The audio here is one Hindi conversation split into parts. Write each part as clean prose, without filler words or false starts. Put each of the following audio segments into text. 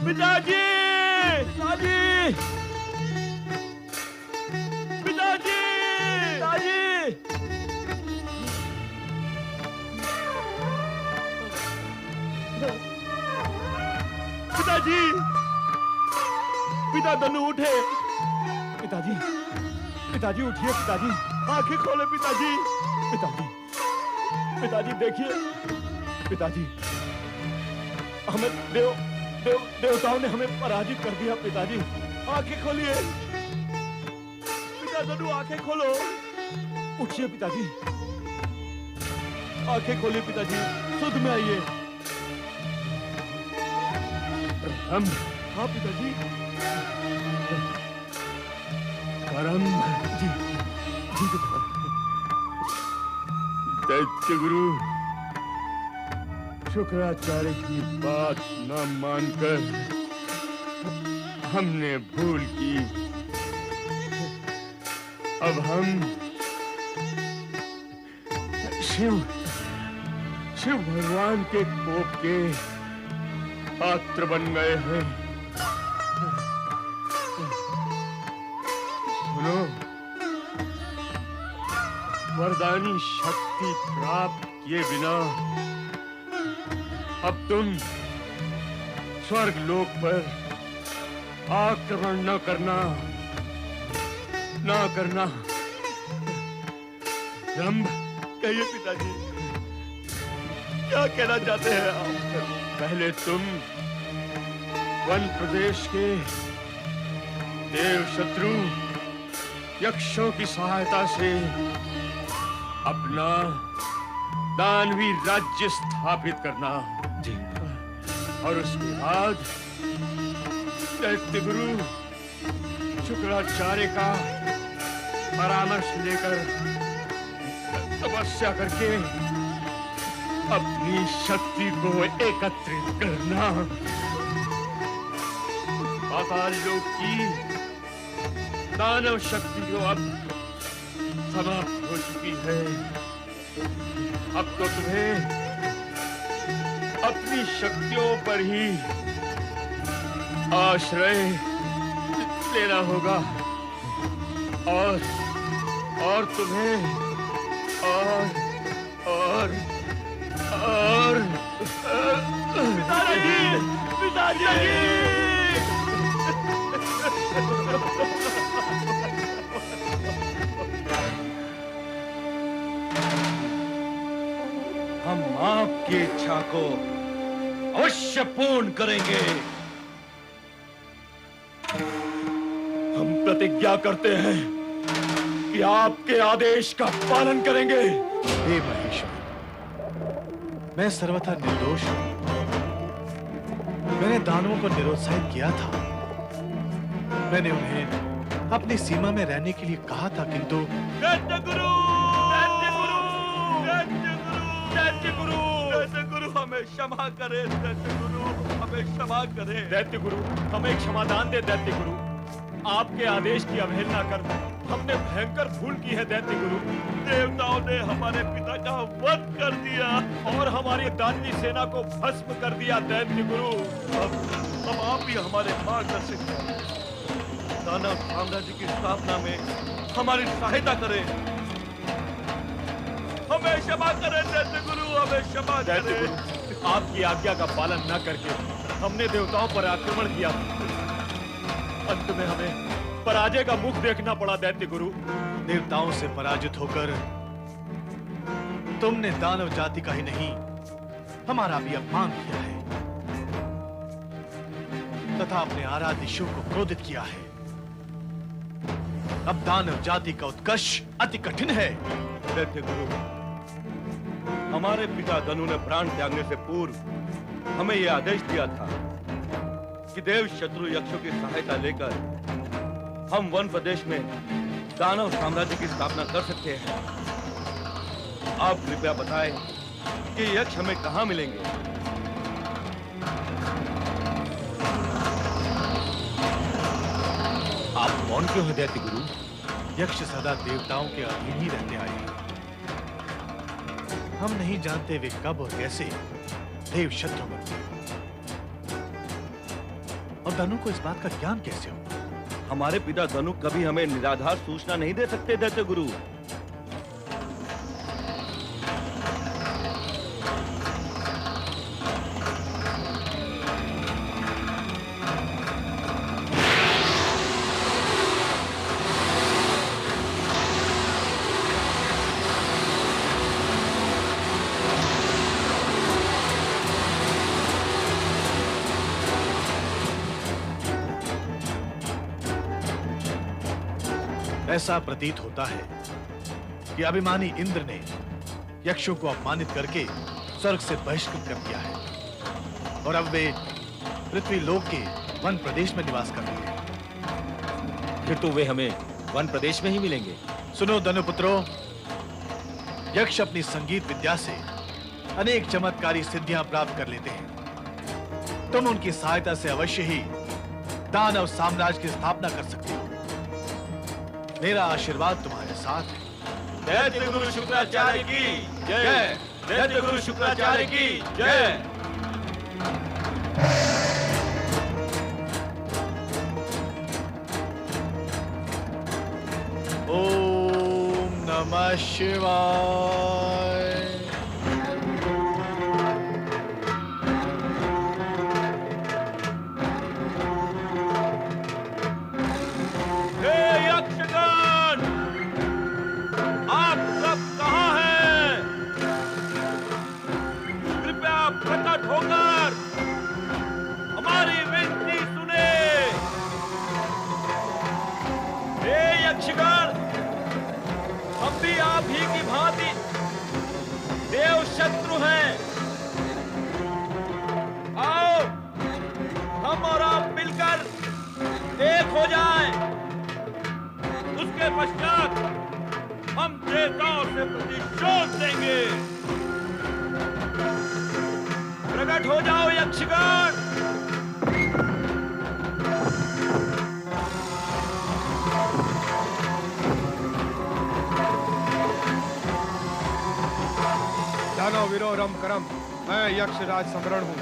पिताजी! पिताजी! पिताजी! पिताजी! पिताजी! पिता धनु उठे। पिताजी, पिताजी उठिए पिताजी, आंखें खोले पिताजी। पिताजी, पिताजी देखिए। पिताजी, हमें देवताओं ने हमें पराजित कर दिया। पिताजी, आंखें खोलिए। पिता धनु आंखें खोलो। उठिए पिताजी, आंखें खोलिए पिताजी, सुध में आइए। हम, हाँ पिताजी। करम जी, जी पिता। दैत्य गुरु शुक्राचार्य की बात न मानकर हमने भूल की। अब हम शिव भगवान के कोप के पात्र बन गए हैं। सुनो, वरदानी शक्ति प्राप्त किए बिना अब तुम स्वर्ग लोक पर आक्रमण न करना। रंभ, कहिए पिताजी, क्या कहना चाहते हैं आप? पहले तुम वन प्रदेश के देव शत्रु यक्षों की सहायता से अपना दानवी राज्य स्थापित करना जी। और उसके बाद दैत्य गुरु शुक्राचार्य का परामर्श लेकर तपस्या करके अपनी शक्ति को एकत्रित करना। पाताल लोक की दानव शक्ति जो अब समाप्त हो चुकी है, अब तो तुम्हें अपनी शक्तियों पर ही आश्रय लेना होगा और तुम्हें पिताजी! हम आपकी इच्छा को अवश्य पूर्ण करेंगे। हम प्रतिज्ञा करते हैं कि आपके आदेश का पालन करेंगे। हे महेश्वर, मैं सर्वथा निर्दोष हूं। मैंने दानवों को निरुत्साहित किया था। मैंने उन्हें अपनी सीमा में रहने के लिए कहा था, किंतु दैत्य गुरु हमें क्षमा करे। दैत्य गुरु हमें क्षमा करे। दैत्य गुरु हमें क्षमादान दे। दैत्य गुरु, आपके आदेश की अवहेलना कर हमने भयंकर भूल की है। दैत्य गुरु, देवताओं ने हमारे पिता का वध कर दिया और हमारी दानवी सेना को भस्म कर दिया। दैत्य गुरु, अब आप ही हमारे मार्गदर्शक हैं। दानव साम्राज्य की स्थापना में हमारी सहायता करें। हमें क्षमा करें दैत्य गुरु, हमें क्षमा करें। आपकी आज्ञा का पालन न करके हमने देवताओं पर आक्रमण किया। अंत में हमें पराजय का मुख देखना पड़ा। दैत्य गुरु, देवताओं से पराजित होकर तुमने दानव जाति का ही नहीं, हमारा भी अपमान किया है तथा अपने आराध्य शिव को क्रोधित किया है। अब दानव जाति का उत्कर्ष अति कठिन है। दैत्य गुरु, हमारे पिता धनु ने प्राण त्यागने से पूर्व हमें यह आदेश दिया था कि देव शत्रु यक्षों की सहायता लेकर हम वन प्रदेश में दानव साम्राज्य की स्थापना कर सकते हैं। आप कृपया बताएं कि यक्ष हमें कहां मिलेंगे? आप कौन क्यों हैं दैत्य गुरु? यक्ष सदा देवताओं के अधीन ही रहते आए हैं। हम नहीं जानते वे कब और कैसे देव शत्रु बन गए। धनु को इस बात का ज्ञान कैसे हो? हमारे पिता धनु कभी हमें निराधार सूचना नहीं दे सकते दैत्य गुरु। ऐसा प्रतीत होता है कि अभिमानी इंद्र ने यक्षों को अपमानित करके स्वर्ग से बहिष्कृत कर दिया है और अब वे पृथ्वी लोक के वन प्रदेश में निवास कर रहे हैं। फिर तो वे हमें वन प्रदेश में ही मिलेंगे। सुनो धनुपुत्रों, यक्ष अपनी संगीत विद्या से अनेक चमत्कारी सिद्धियां प्राप्त कर लेते हैं। तुम उनकी सहायता से अवश्य ही दानव साम्राज्य की स्थापना कर सकते हो। मेरा आशीर्वाद तुम्हारे साथ है। दैत्य गुरु शुक्राचार्य की जय। दैत्य गुरु शुक्राचार्य की जय। ओम नमः शिवाय। हम भी आप ही की भांति देव शत्रु हैं। आओ हम और आप मिलकर एक हो जाएं। उसके पश्चात हम देवताओं से प्रतिशोध देंगे। प्रकट हो जाओ यक्षगण। दानव वीरो रम करम, मैं यक्षराज समरण हूँ।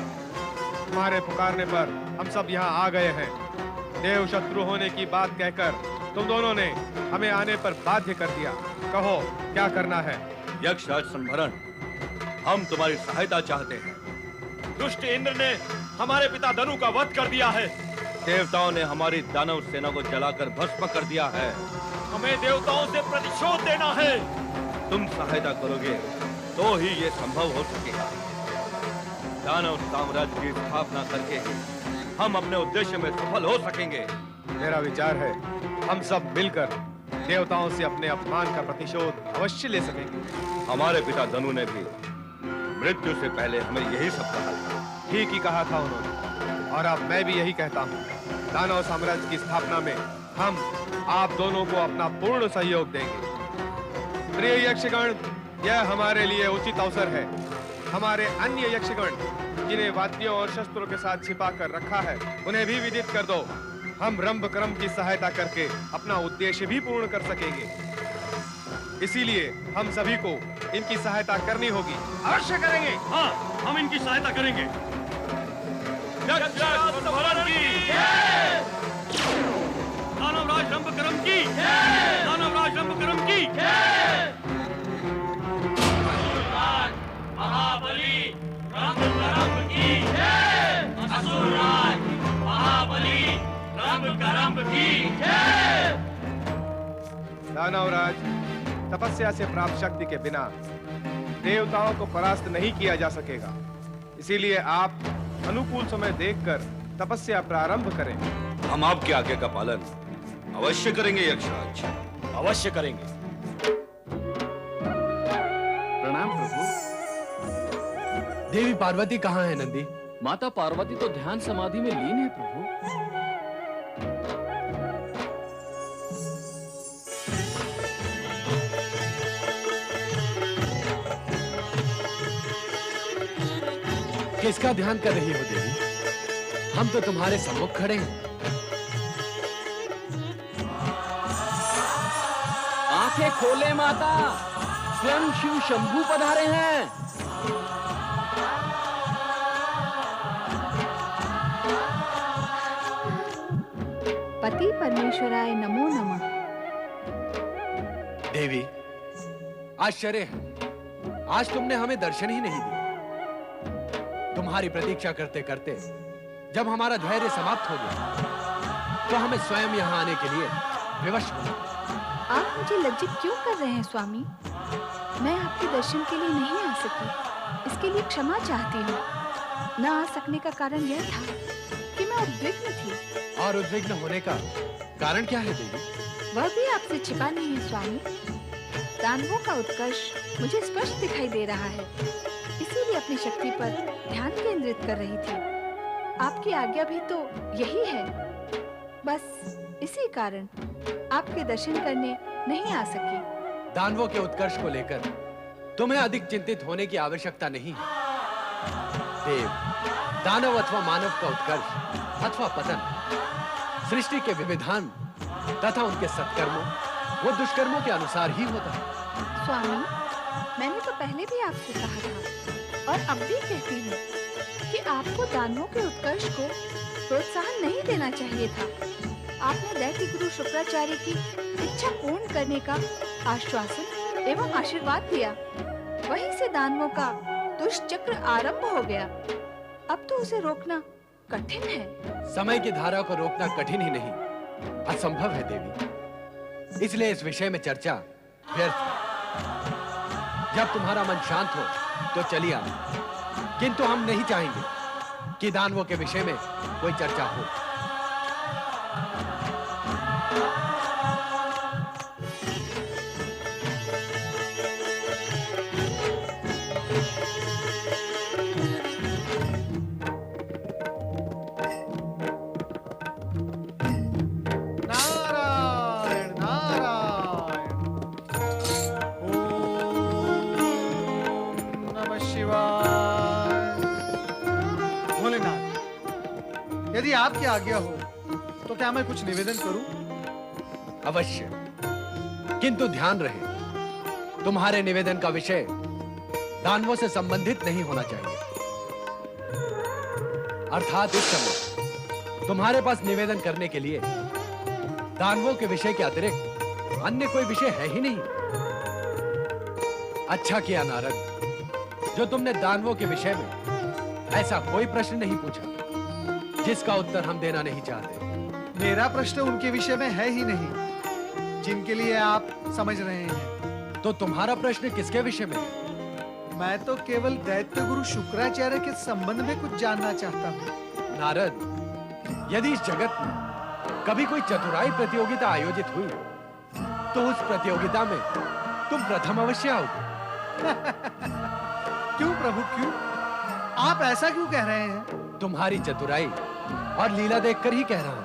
तुम्हारे पुकारने पर हम सब यहाँ आ गए हैं। देव शत्रु होने की बात कहकर तुम दोनों ने हमें आने पर बाध्य कर दिया। कहो क्या करना है? यक्षराज संभरण, हम तुम्हारी सहायता चाहते हैं। दुष्ट इंद्र ने हमारे पिता धनु का वध कर दिया है। देवताओं ने हमारी दानव सेना को जलाकर भस्म कर दिया है। हमें देवताओं से प्रतिशोध देना है। तुम सहायता करोगे तो ही ये संभव हो सकेगा। दानव साम्राज्य की स्थापना करके ही हम अपने उद्देश्य में सफल हो सकेंगे। मेरा विचार है हम सब मिलकर देवताओं से अपने अपमान का प्रतिशोध अवश्य ले सकेंगे। हमारे पिता धनु ने भी मृत्यु से पहले हमें यही सब कहा था। ठीक ही कहा था उन्होंने, और अब मैं भी यही कहता हूँ। दानव साम्राज्य की स्थापना में हम आप दोनों को अपना पूर्ण सहयोग देंगे। प्रिय यक्षगण, यह हमारे लिए उचित अवसर है। हमारे अन्य यक्षगण जिन्हें वाद्यों और शस्त्रों के साथ छिपा कर रखा है, उन्हें भी विदित कर दो। हम रंभ क्रम की सहायता करके अपना उद्देश्य भी पूर्ण कर सकेंगे। इसीलिए हम सभी को इनकी सहायता करनी होगी। अवश्य करेंगे। हाँ, हम इनकी सहायता करेंगे। यक्षराज संभरण की जय। दानवराज रंभकरम की जय। दानवराज रंभकरम की जय। महाबली रंभकरम की जय। असुरराज महाबली रंभकरम की जय। दानवराज, तपस्या से प्राप्त शक्ति के बिना देवताओं को परास्त नहीं किया जा सकेगा। इसीलिए आप अनुकूल समय देखकर तपस्या प्रारंभ करें। हम आपके आज्ञा का पालन अवश्य करेंगे यक्षराज। अवश्य करेंगे। प्रणाम प्रभु। देवी पार्वती कहाँ है नंदी? माता पार्वती तो ध्यान समाधि में लीन है प्रभु। किसका ध्यान कर रही हो देवी? हम तो तुम्हारे सम्मुख खड़े हैं। आंखें खोले माता, स्वयं शिव शंभू पधारे हैं। पति परमेश्वराय नमो नमः। देवी, आश्चर्य है, आज तुमने हमें दर्शन ही नहीं दिया। तुम्हारी प्रतीक्षा करते करते जब हमारा धैर्य समाप्त हो गया तो हमें स्वयं यहाँ आने के लिए विवश होना। आप मुझे लज्जित क्यों कर रहे हैं स्वामी? मैं आपके दर्शन के लिए नहीं आ सकी, इसके लिए क्षमा चाहती हूँ। न आ सकने का कारण यह था कि मैं उद्विग्न थी। और उद्विग्न होने का कारण क्या है देवी? वह भी आपसे छिपा नहीं है स्वामी। दानवों का उत्कर्ष मुझे स्पष्ट दिखाई दे रहा है, इसीलिए अपनी शक्ति पर ध्यान केंद्रित कर रही थी। आपकी आज्ञा भी तो यही है, बस इसी कारण आपके दर्शन करने नहीं आ सकी। दानवों के उत्कर्ष को लेकर तुम्हें अधिक चिंतित होने की आवश्यकता नहीं है। देव, दानव अथवा मानव का उत्कर्ष अथवा पतन सृष्टि के विविधान तथा उनके सत्कर्मों व दुष्कर्मों के अनुसार ही होता है। स्वामी, मैंने तो पहले भी आपसे कहा था और अब भी कहती हूँ कि आपको दानवों के उत्कर्ष को प्रोत्साहन नहीं देना चाहिए था। आपने दैत्य गुरु शुक्राचार्य की इच्छा पूर्ण करने का आश्वासन एवं आशीर्वाद दिया। वहीं से दानवों का दुष्चक्र आरंभ हो गया। अब तो उसे रोकना कठिन है। समय की धारा को रोकना कठिन ही नहीं, असंभव है देवी। इसलिए इस विषय में चर्चा व्यर्थ है। जब तुम्हारा मन शांत हो तो चलिए आना, किंतु हम नहीं चाहेंगे कि दानवों के विषय में कोई चर्चा हो। नारायण नारायण। ओम नमः शिवाय। भोलेनाथ, यदि आपकी आज्ञा हो तो क्या मैं कुछ निवेदन करूं? अवश्य, किंतु ध्यान रहे, तुम्हारे निवेदन का विषय दानवों से संबंधित नहीं होना चाहिए। अर्थात इस समय तुम्हारे पास निवेदन करने के लिए दानवों के विषय के अतिरिक्त अन्य कोई विषय है ही नहीं। अच्छा किया नारद, जो तुमने दानवों के विषय में ऐसा कोई प्रश्न नहीं पूछा जिसका उत्तर हम देना नहीं चाहते। मेरा प्रश्न उनके विषय में है ही नहीं जिनके लिए आप समझ रहे हैं। तो तुम्हारा प्रश्न किसके विषय में है? मैं तो केवल दैत्य गुरु शुक्राचार्य के संबंध में कुछ जानना चाहता हूँ। नारद, यदि इस जगत में कभी कोई चतुराई प्रतियोगिता आयोजित हुई तो उस प्रतियोगिता में तुम प्रथम अवश्य आओगे। क्यों प्रभु, क्यों? आप ऐसा क्यों कह रहे हैं? तुम्हारी चतुराई और लीला देखकर ही कह रहा हूं।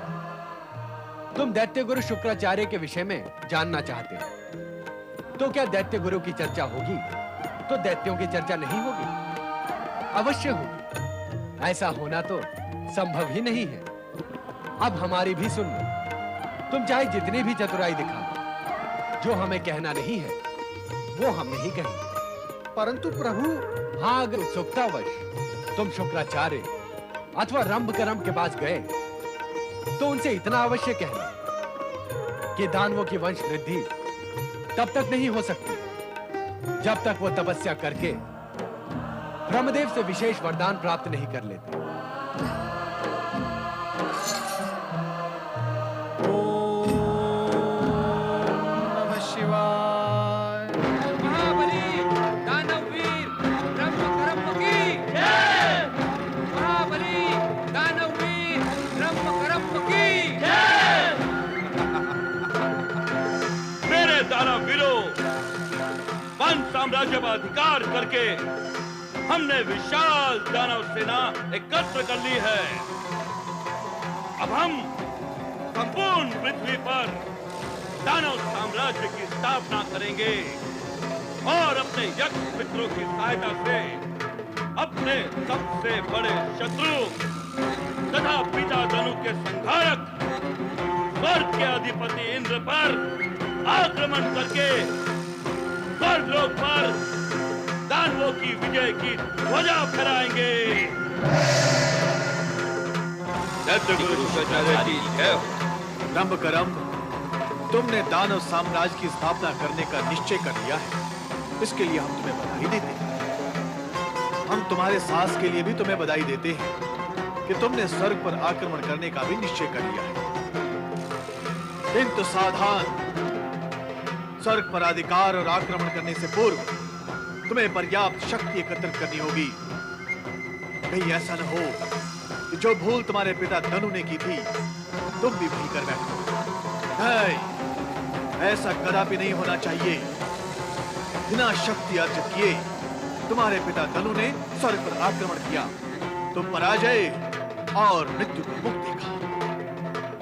तुम दैत्य गुरु शुक्राचार्य के विषय में जानना चाहते हो, तो क्या दैत्य गुरु की चर्चा होगी तो दैत्यों की चर्चा नहीं होगी? अवश्य होगी। ऐसा होना तो संभव ही नहीं है। अब हमारी भी सुन लो। तुम चाहे जितनी भी चतुराई दिखाओ, जो हमें कहना नहीं है वो हम नहीं कहेंगे। परंतु प्रभु, हाँ, अगर उत्सुकतावश तुम शुक्राचार्य अथवा रंभकरम के पास गए तो उनसे इतना अवश्य कहना कि दानवों की वंश वृद्धि तब तक नहीं हो सकती जब तक वो तपस्या करके ब्रह्मदेव से विशेष वरदान प्राप्त नहीं कर लेते। नमः शिवाय। महाबली दानववीर ब्रह्मकरम की जय। महाबली दानववीर ब्रह्मकरम की जय। मेरे दानवीरों, वन साम्राज्य पर अधिकार करके हमने विशाल दानव सेना एकत्र कर ली है। अब हम संपूर्ण पृथ्वी पर दानव साम्राज्य की स्थापना करेंगे और अपने यक्ष मित्रों की सहायता से अपने सबसे बड़े शत्रु तथा पिता धनु के संहारक स्वर्ग के अधिपति इंद्र पर आक्रमण करके स्वर्गलोक पर दानवों की विजय की ध्वजा फहराएंगे। दैत्य गुरु शुक्राचार्य की जय हो। रंभकरम, तुमने दानव साम्राज्य की स्थापना करने का निश्चय कर लिया है। इसके लिए हम तुम्हें बधाई देते हैं। हम तुम्हारे साहस के लिए भी तुम्हें बधाई देते हैं कि तुमने स्वर्ग पर आक्रमण करने का भी निश्चय कर लिया है। किंतु सावधान, स्वर्ग पर अधिकार और आक्रमण करने से पूर्व तुम्हें पर्याप्त शक्ति एकत्रित करनी होगी। कहीं ऐसा न हो कि जो भूल तुम्हारे पिता धनु ने की थी तुम भी वही कर बैठो। नहीं, ऐसा कदापि नहीं होना चाहिए। बिना शक्ति अर्जित किए तुम्हारे पिता धनु ने स्वर्ग पर आक्रमण किया, तुम पराजय और मृत्यु को मुक्त देखा।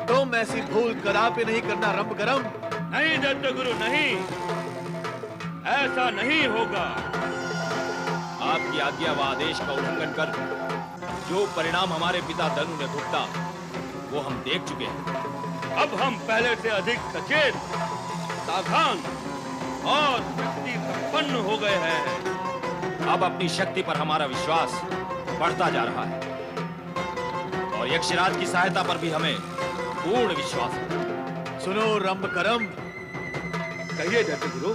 तुम ऐसी भूल कदापि नहीं करना रंभकरम। नहीं दैत्य गुरु, नहीं, ऐसा नहीं होगा। आपकी आज्ञा व आदेश का उल्लंघन कर जो परिणाम हमारे पिता धनु ने भुगता वो हम देख चुके हैं। अब हम पहले से अधिक सचेत, सावधान और शक्ति संपन्न हो गए हैं। अब अपनी शक्ति पर हमारा विश्वास बढ़ता जा रहा है और यक्षराज की सहायता पर भी हमें पूर्ण विश्वास है। सुनो रंभकरम, कहिए दैत्य गुरु।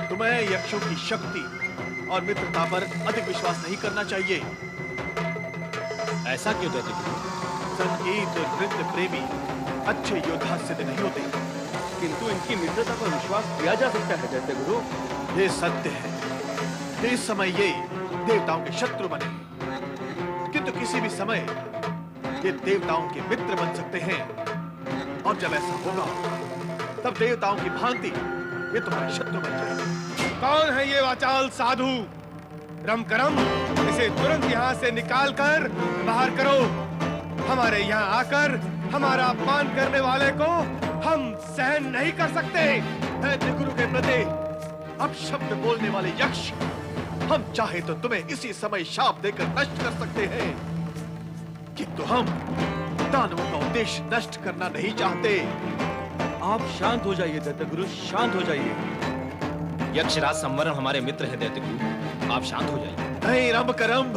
तुम्हें यक्षों की शक्ति और मित्रता पर अधिक विश्वास नहीं करना चाहिए। ऐसा क्यों दैत्य गुरु? संगीत और नृत्य प्रेमी अच्छे योद्धा सिद्ध नहीं होते, किंतु इनकी मित्रता पर विश्वास किया जा सकता है दैत्य गुरु। ये सत्य है कि इस समय ये देवताओं के शत्रु बने, किंतु किसी भी समय ये देवताओं के मित्र बन सकते हैं। और जब ऐसा होगा तब देवताओं की भांति ये तुम्हारे शत्रु बन जाएंगे। कौन है ये वाचाल साधु? रंभकरम, इसे तुरंत यहाँ से निकाल कर बाहर करो। हमारे यहाँ आकर हमारा अपमान करने वाले को हम सहन नहीं कर सकते। दैत्य गुरु के प्रति अब शब्द बोलने वाले यक्ष, हम चाहे तो तुम्हें इसी समय शाप देकर नष्ट कर सकते हैं, किंतु हम दानवों का उद्देश्य नष्ट करना नहीं चाहते। आप शांत हो जाइए दैत्य गुरु, शांत हो जाइए। यक्षराज संवरण हमारे मित्र है दैत्य गुरु, आप शांत हो जाइए। नहीं रंभकरम,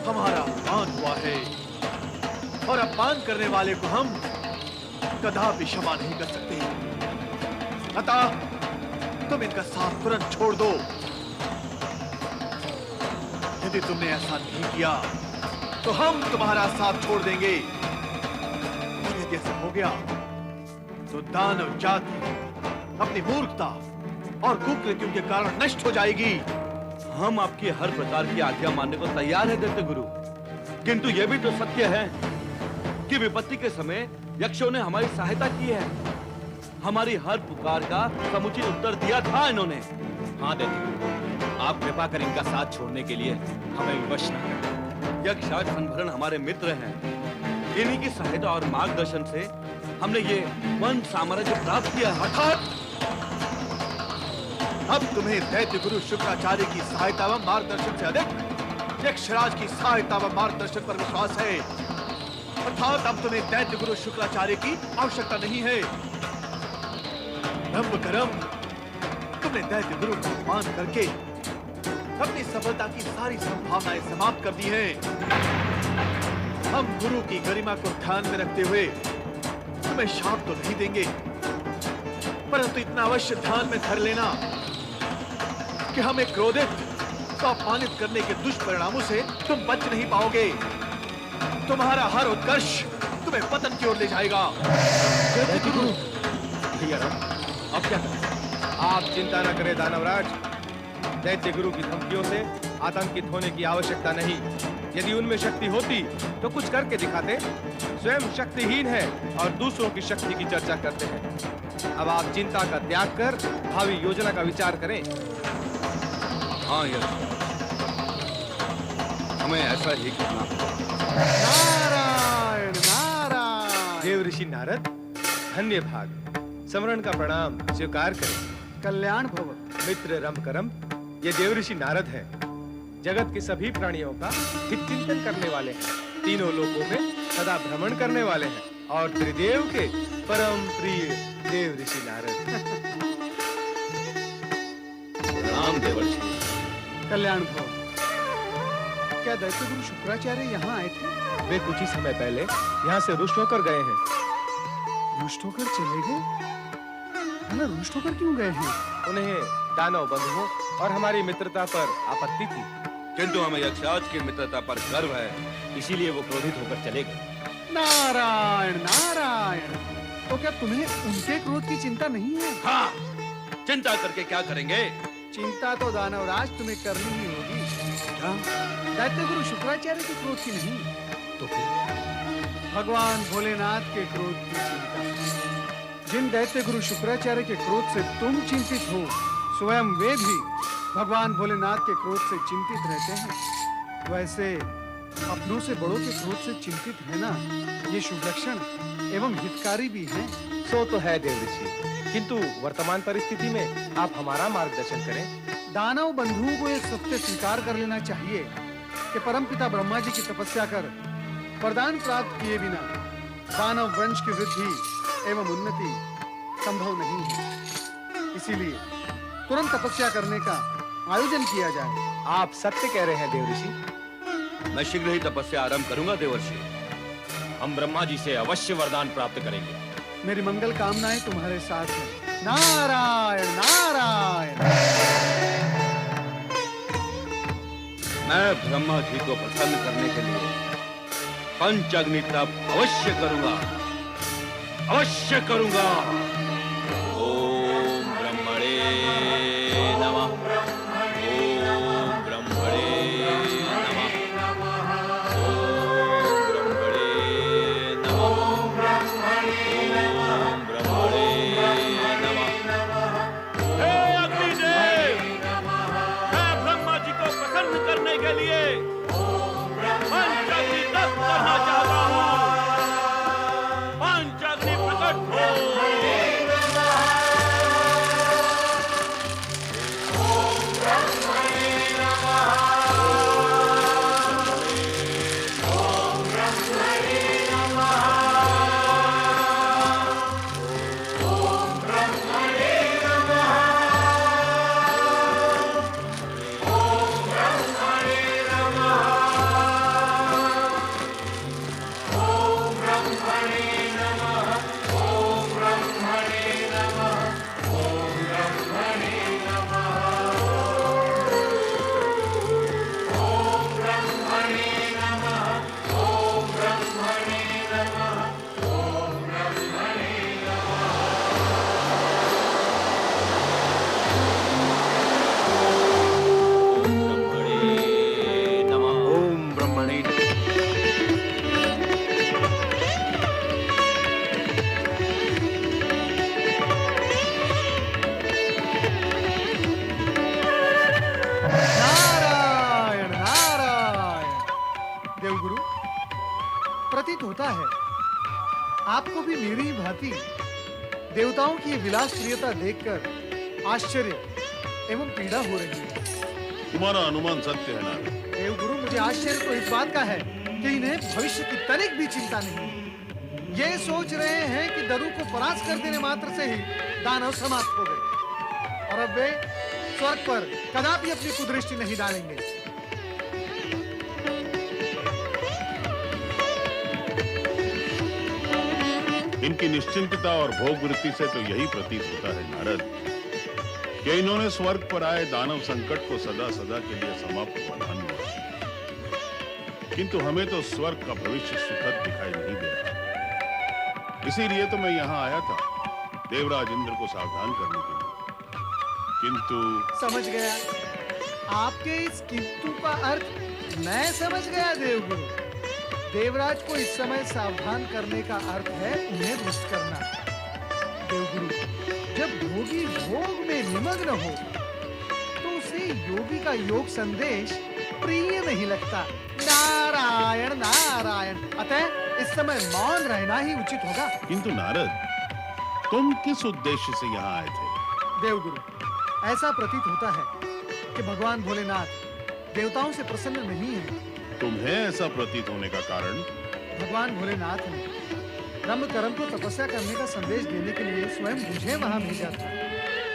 हमारा अपमान हुआ है और अपमान करने वाले को हम कदापि क्षमा नहीं कर सकते। अतः तुम इनका साथ तुरंत छोड़ दो। यदि तुमने ऐसा नहीं किया तो हम तुम्हारा साथ छोड़ देंगे। और यदि ऐसा हो गया तो दानव जाति अपनी मूर्खता और कुकृत्यों के कारण नष्ट हो जाएगी। हम आपकी हर प्रकार की आज्ञा मानने को तैयार है दैत्य गुरु, किंतु यह भी तो सत्य है कि विपत्ति के समय यक्षों ने हमारी सहायता की है। हमारी हर पुकार का समुचित उत्तर दिया था इन्होंने। हाँ दैत्य गुरु, आप कृपा कर इनका साथ छोड़ने के लिए हमें विवश न करें। यक्षराज संभरण हमारे मित्र हैं। इन्हीं की सहायता और मार्गदर्शन से हमने ये वन साम्राज्य प्राप्त किया। अर्थात अब तुम्हें दैत्य गुरु शुक्राचार्य की सहायता व मार्गदर्शन से अधिक यक्षराज की सहायता व मार्गदर्शन पर विश्वास है। अर्थात अब तुम्हें दैत्य गुरु शुक्राचार्य की आवश्यकता नहीं है। रंभकरम, तुमने दैत्य गुरु का अपमान करके अपनी सफलता की सारी संभावनाएं समाप्त कर दी हैं। हम गुरु की गरिमा को ध्यान में रखते हुए तुम्हें शाप तो नहीं देंगे, परंतु इतना अवश्य ध्यान में धर लेना कि हमें क्रोधित तो अपमानित करने के दुष्परिणामों से तुम बच नहीं पाओगे। तुम्हारा हर उत्कर्ष तुम्हें पतन की ओर ले जाएगा। भैया राम, अब क्या करें? आप चिंता न करें दानवराज। दैत्य गुरु की धमकियों से आतंकित होने की आवश्यकता नहीं। यदि उनमें शक्ति होती तो कुछ करके दिखाते। स्वयं शक्तिहीन है और दूसरों की शक्ति की चर्चा करते हैं। अब आप चिंता का त्याग कर भावी योजना का विचार करें। हाँ यश, हमें ऐसा ही करना। नारायण नारायण। देव ऋषि नारद, धन्य भाग। समरण का प्रणाम स्वीकार करें। कल्याण भव। मित्र रंभकरम, ये देव ऋषि नारद है। जगत के सभी प्राणियों का हित चिंतन करने वाले हैं। तीनों लोकों में सदा भ्रमण करने वाले हैं और त्रिदेव के परम प्रिय देव ऋषि नारद। प्रणाम देवर्षि। कल्याण भव। क्या दैत्य गुरु शुक्राचार्य यहाँ आए थे? वे कुछ ही समय पहले यहाँ से रुष्ट होकर गए हैं। रुष्ट होकर चले गए? भला रुष्ट होकर क्यों गए हैं? उन्हें दानव बंधुओं और हमारी मित्रता पर आपत्ति थी। किंतु हमें यक्षराज की मित्रता पर गर्व है, इसीलिए वो क्रोधित होकर चले गए। नारायण नारायण, तो क्या तुम्हें उनके क्रोध की चिंता नहीं है? हाँ, चिंता करके क्या करेंगे? चिंता तो दानवराज तुम्हें करनी ही होगी। हाँ, दैत्य गुरु शुक्राचार्य के क्रोध की नहीं, तो फिर भगवान भोलेनाथ के क्रोध की चिंता। जिन दैत्य गुरु शुक्राचार्य के क्रोध से तुम चिंतित हो, स्वयं वे भी भगवान भोलेनाथ के क्रोध से चिंतित रहते हैं। वैसे अपनों से बड़ों के क्रोध से चिंतित रहना ये शुभ लक्षण एवं हितकारी भी है। सो तो है देव ऋषि, किंतु वर्तमान परिस्थिति में आप हमारा मार्गदर्शन करें। दानव बंधुओं को यह सत्य स्वीकार कर लेना चाहिए कि परमपिता ब्रह्मा जी की तपस्या कर वरदान प्राप्त किए बिना दानव वंश की वृद्धि एवं उन्नति संभव नहीं है। इसीलिए तुरंत तपस्या करने का आयोजन किया जाए। आप सत्य कह रहे हैं देव ऋषि। मैं शीघ्र ही तपस्या आरंभ करूंगा देवर्षि। हम ब्रह्मा जी से अवश्य वरदान प्राप्त करेंगे। मेरी मंगल कामनाएं तुम्हारे साथ हैं। नारायण नारायण। मैं ब्रह्मा जी को प्रसन्न करने के लिए पंचाग्नि तप अवश्य करूंगा, अवश्य करूंगा। ओम ब्रह्मणे नमः, ओम ब्रह्मणे नमः, ओम ब्रह्मणे नमः, ओम ब्रह्मणे नमः। हे अग्निदेव, मैं ब्रह्मा जी को प्रसन्न करने के लिए पंचाग्नि तप करना चाहता हूँ। पंचाग्नि प्रकट हो। प्रतीत होता है आपको भी मेरी ही भांति देवताओं की विलास प्रियता देखकर आश्चर्य एवं पीड़ा हो रही है। तुम्हारा अनुमान सत्य है नारद। देवगुरु, मुझे आश्चर्य तो इस बात का है कि इन्हें भविष्य की तनिक भी चिंता नहीं। ये सोच रहे हैं कि दरु को परास्त कर देने मात्र से ही दानव समाप्त हो गए और अब वे स्वर्ग पर कदापि अपनी कुदृष्टि नहीं डालेंगे। इनकी निश्चिंतता और भोग वृत्ति से तो यही प्रतीत होता है नारद कि इन्होंने स्वर्ग पर आए दानव संकट को सदा सदा के लिए समाप्त मान लिया। किंतु हमें तो स्वर्ग का भविष्य सुखद दिखाई नहीं दे रहा। इसीलिए तो मैं यहाँ आया था देवराज इंद्र को सावधान करने के लिए। किंतु समझ गया। आपके इस किंतु का अर्थ मैं समझ गया देवगुरु। देवराज को इस समय सावधान करने का अर्थ है उन्हें रुष्ट करना। देवगुरु, जब भोगी भोग में निमग्न हो तो उसे योगी का योग संदेश प्रिय नहीं लगता। नारायण नारायण। अतः इस समय मौन रहना ही उचित होगा। किंतु नारद, तुम किस उद्देश्य से यहाँ आए थे? देवगुरु, ऐसा प्रतीत होता है कि भगवान भोलेनाथ देवताओं से प्रसन्न नहीं है। तुम्हें ऐसा प्रतीत होने का कारण? भगवान भोलेनाथ ने ब्रह्मकर्म को तपस्या करने का संदेश देने के लिए स्वयं मुझे वहां भेजा था।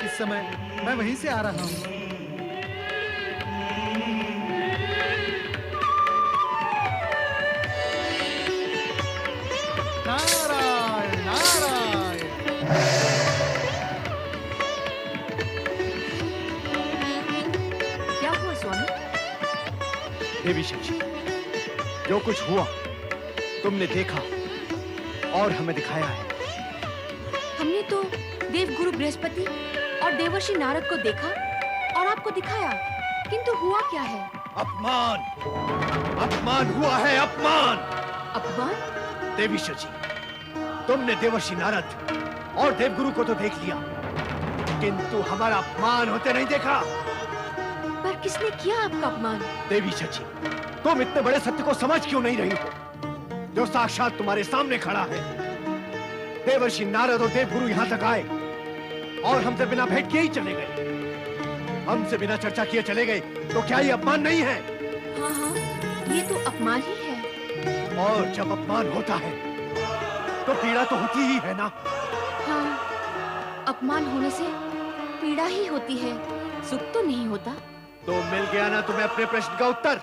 इस समय मैं वहीं से आ रहा हूं। देवी शक्ति, जो कुछ हुआ तुमने देखा और हमें दिखाया है। हमने तो देवगुरु बृहस्पति और देवर्षि नारद को देखा और आपको दिखाया, किंतु हुआ क्या है? अपमान, अपमान हुआ है, अपमान। अपमान? देवी शची, तुमने देवर्षि नारद और देवगुरु को तो देख लिया, किंतु हमारा अपमान होते नहीं देखा। पर किसने किया आपका अपमान? देवी शची, तुम इतने बड़े सत्य को समझ क्यों नहीं रही हो, जो साक्षात तुम्हारे सामने खड़ा है। देवर्षि नारद और देवगुरु यहाँ तक आए और हमसे बिना भेंट किए ही चले गए, हमसे बिना चर्चा किए चले गए, तो क्या ये अपमान नहीं है? हाँ हाँ, ये तो अपमान ही है। और जब अपमान होता है तो पीड़ा तो होती ही है ना? हाँ, अपमान होने से पीड़ा ही होती है, सुख तो नहीं होता। तो मिल गया ना तुम्हें अपने प्रश्न का उत्तर।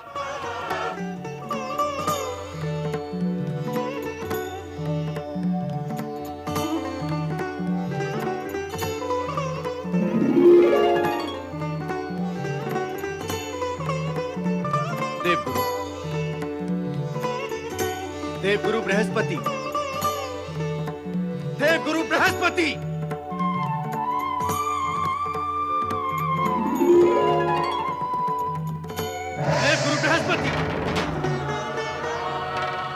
देवगुरु बृहस्पति, देवगुरु बृहस्पति, देवगुरु बृहस्पति।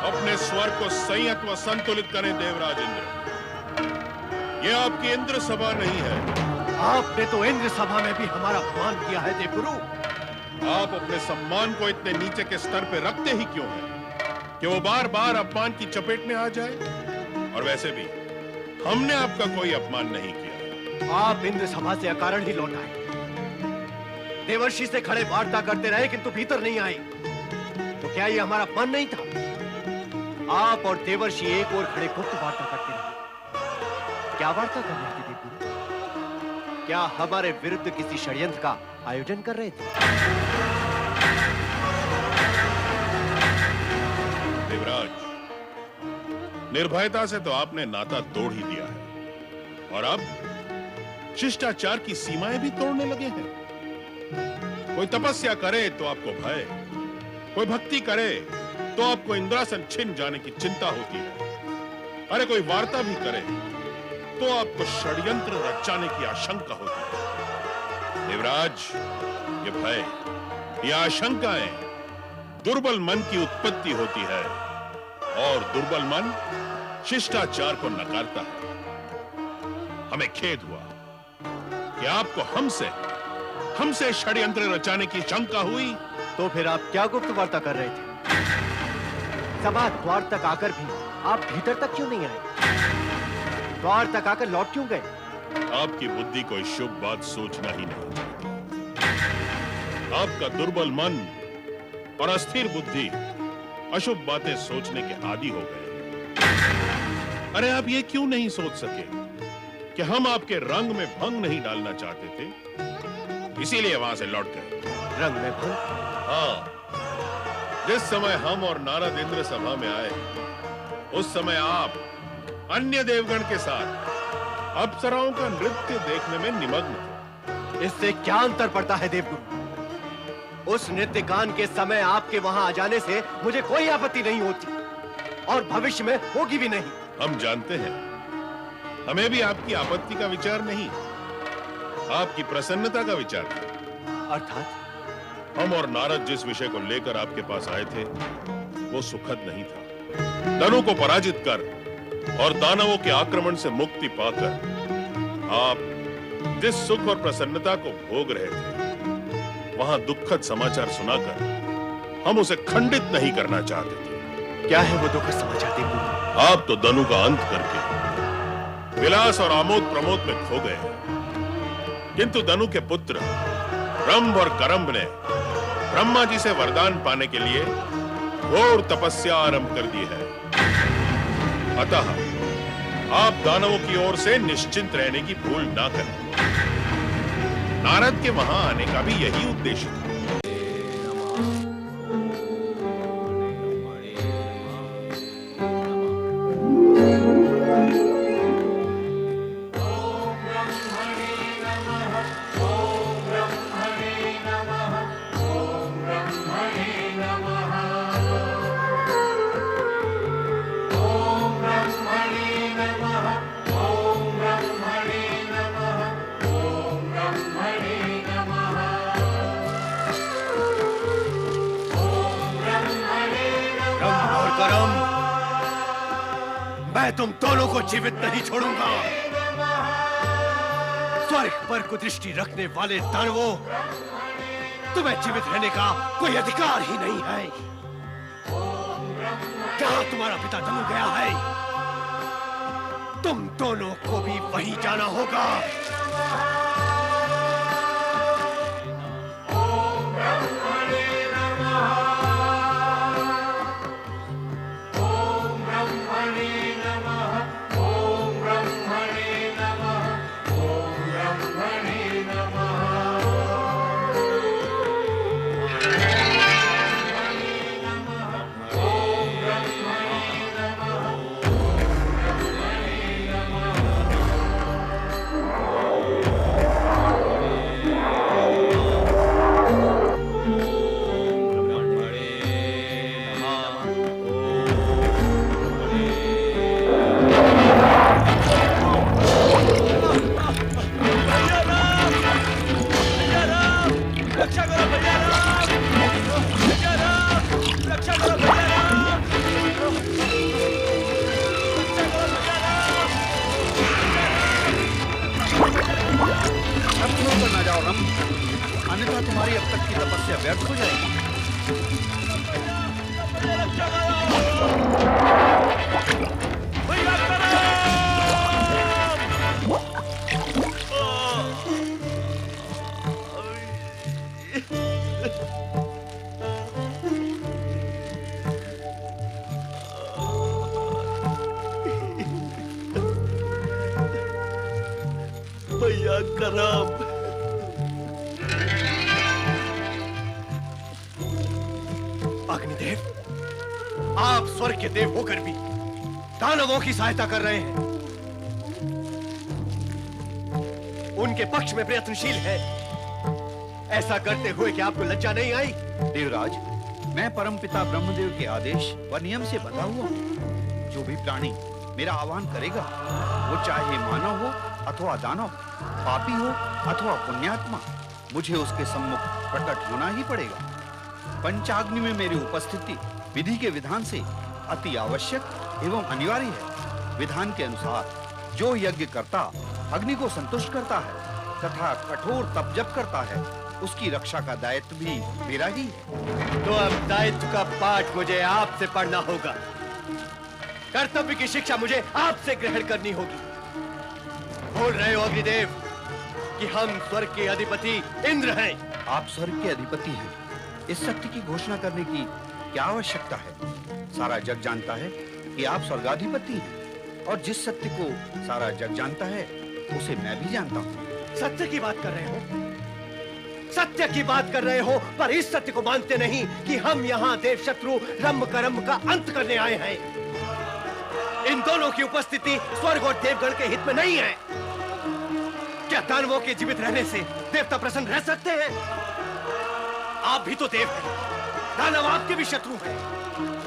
अपने स्वर को संयत व संतुलित करें देवराज इंद्र। यह आपकी इंद्र सभा नहीं है। आपने तो इंद्र सभा में भी हमारा अपमान किया है देवगुरु। आप अपने सम्मान को इतने नीचे के स्तर पर रखते ही क्यों हैं? कि वो बार बार अपमान की चपेट में आ जाए। और वैसे भी हमने आपका कोई अपमान नहीं किया। आप इंद्र सभा से अकारण ही लौट आए, देवर्षि से खड़े वार्ता करते रहे किंतु भीतर नहीं आए, तो क्या ये हमारा अपमान नहीं था? आप और देवर्षि एक और खड़े गुप्त वार्ता करते रहे। क्या वार्ता कर रहे थे देवगुरु? क्या हमारे विरुद्ध किसी षड्यंत्र का आयोजन कर रहे थे? देवराज, निर्भयता से तो आपने नाता तोड़ ही दिया है और अब शिष्टाचार की सीमाएं भी तोड़ने लगे हैं। कोई तपस्या करे तो आपको भय, कोई भक्ति करे तो आपको इंद्रासन छिन जाने की चिंता होती है। अरे कोई वार्ता भी करे तो आपको षड्यंत्र रचाने की आशंका होती है। देवराज, ये भय, ये आशंकाएं दुर्बल मन की उत्पत्ति होती है और दुर्बल मन शिष्टाचार को नकारता है। हमें खेद हुआ कि आपको हमसे षड्यंत्र रचाने की शंका हुई। तो फिर आप क्या गुप्त वार्ता कर रहे थे? सभा द्वार तक आकर भी आप भीतर तक क्यों नहीं आए? द्वार तक आकर लौट क्यों गए? आपकी बुद्धि कोई शुभ बात सोचना ही नहीं चाहती। आपका दुर्बल मन और अस्थिर बुद्धि अशुभ बातें सोचने के आदी हो गए। अरे आप ये क्यों नहीं सोच सके कि हम आपके रंग में भंग नहीं डालना चाहते थे, इसीलिए वहां से लौट गए। रंग में भंग? हाँ, जिस समय हम और नारद इंद्र सभा में आए, उस समय आप अन्य देवगण के साथ अप्सराओं का नृत्य देखने में निमग्न थे। इससे क्या अंतर पड़ता है देवगुरु? उस नृत्य गान के समय आपके वहां आ जाने से मुझे कोई आपत्ति नहीं होती और भविष्य में होगी भी नहीं। हम जानते हैं, हमें भी आपकी आपत्ति का विचार नहीं, आपकी प्रसन्नता का विचार था। अर्थात? हम और नारद जिस विषय को लेकर आपके पास आए थे, वो सुखद नहीं था। दनु को पराजित कर और दानवों के आक्रमण से मुक्ति पाकर आप जिस सुख और प्रसन्नता को भोग रहे थे, वहां दुखद समाचार सुनाकर हम उसे खंडित नहीं करना चाहते थे। क्या है वो दुखद समाचार देवगुरु? आप तो दनु का अंत करके विलास और आमोद प्रमोद में खो गए, किंतु दनु के पुत्र रंभ और करम्भ ने ब्रह्मा जी से वरदान पाने के लिए घोर तपस्या आरंभ कर दी है। अतः आप दानवों की ओर से निश्चिंत रहने की भूल ना करें। नारद के वहां आने का भी यही उद्देश्य था। ओम ब्रह्मणे नमः। मैं तुम दोनों को जीवित नहीं छोड़ूंगा। स्वर्ग पर कुदृष्टि रखने वाले दानवों, तुम्हें जीवित रहने का कोई अधिकार ही नहीं है। जहां तुम्हारा पिता धनु गया है, तुम दोनों को भी वहीं जाना होगा। अन्यथा तुम्हारी अब तक की तपस्या व्यर्थ हो जाएगी। भैया करम, अग्निदेव, आप स्वर्ग के देव होकर भी दानवों की सहायता कर रहे हैं, उनके पक्ष में प्रयत्नशील है। ऐसा करते हुए क्या आपको लज्जा नहीं आई? देवराज, मैं परमपिता ब्रह्मदेव के आदेश व नियम से बंधा हुआ हूँ। जो भी प्राणी मेरा आह्वान करेगा, वो चाहे मानव हो अथवा दानव, पापी हो अथवा पुण्यात्मा, मुझे उसके सम्मुख प्रकट होना ही पड़ेगा। पंचाग्नि में मेरी उपस्थिति विधि के विधान से अति आवश्यक एवं अनिवार्य है। विधान के अनुसार जो यज्ञ करता अग्नि को संतुष्ट करता है तथा कठोर तप जप करता है, उसकी रक्षा का दायित्व भी मेरा ही है। तो अब दायित्व का पाठ मुझे आपसे पढ़ना होगा, कर्तव्य की शिक्षा मुझे आपसे ग्रहण करनी होगी। बोल रहे हो अग्निदेव कि हम स्वर्ग के अधिपति इंद्र हैं। आप स्वर्ग के अधिपति हैं, इस सत्य की घोषणा करने की क्या आवश्यकता है? सारा जग जानता है कि आप स्वर्गाधिपति हैं, और जिस सत्य को सारा जग जानता है उसे मैं भी जानता हूँ। सत्य की बात कर रहे हो, सत्य की बात कर रहे हो, पर इस सत्य को मानते नहीं कि हम यहाँ देव शत्रु रम्भ करम का अंत करने आए हैं। इन दोनों की उपस्थिति स्वर्ग और देवगण के हित में नहीं है। क्या दानवों के जीवित रहने से देवता प्रसन्न रह सकते हैं? आप भी तो देव हैं, दानव आपके भी शत्रु हैं,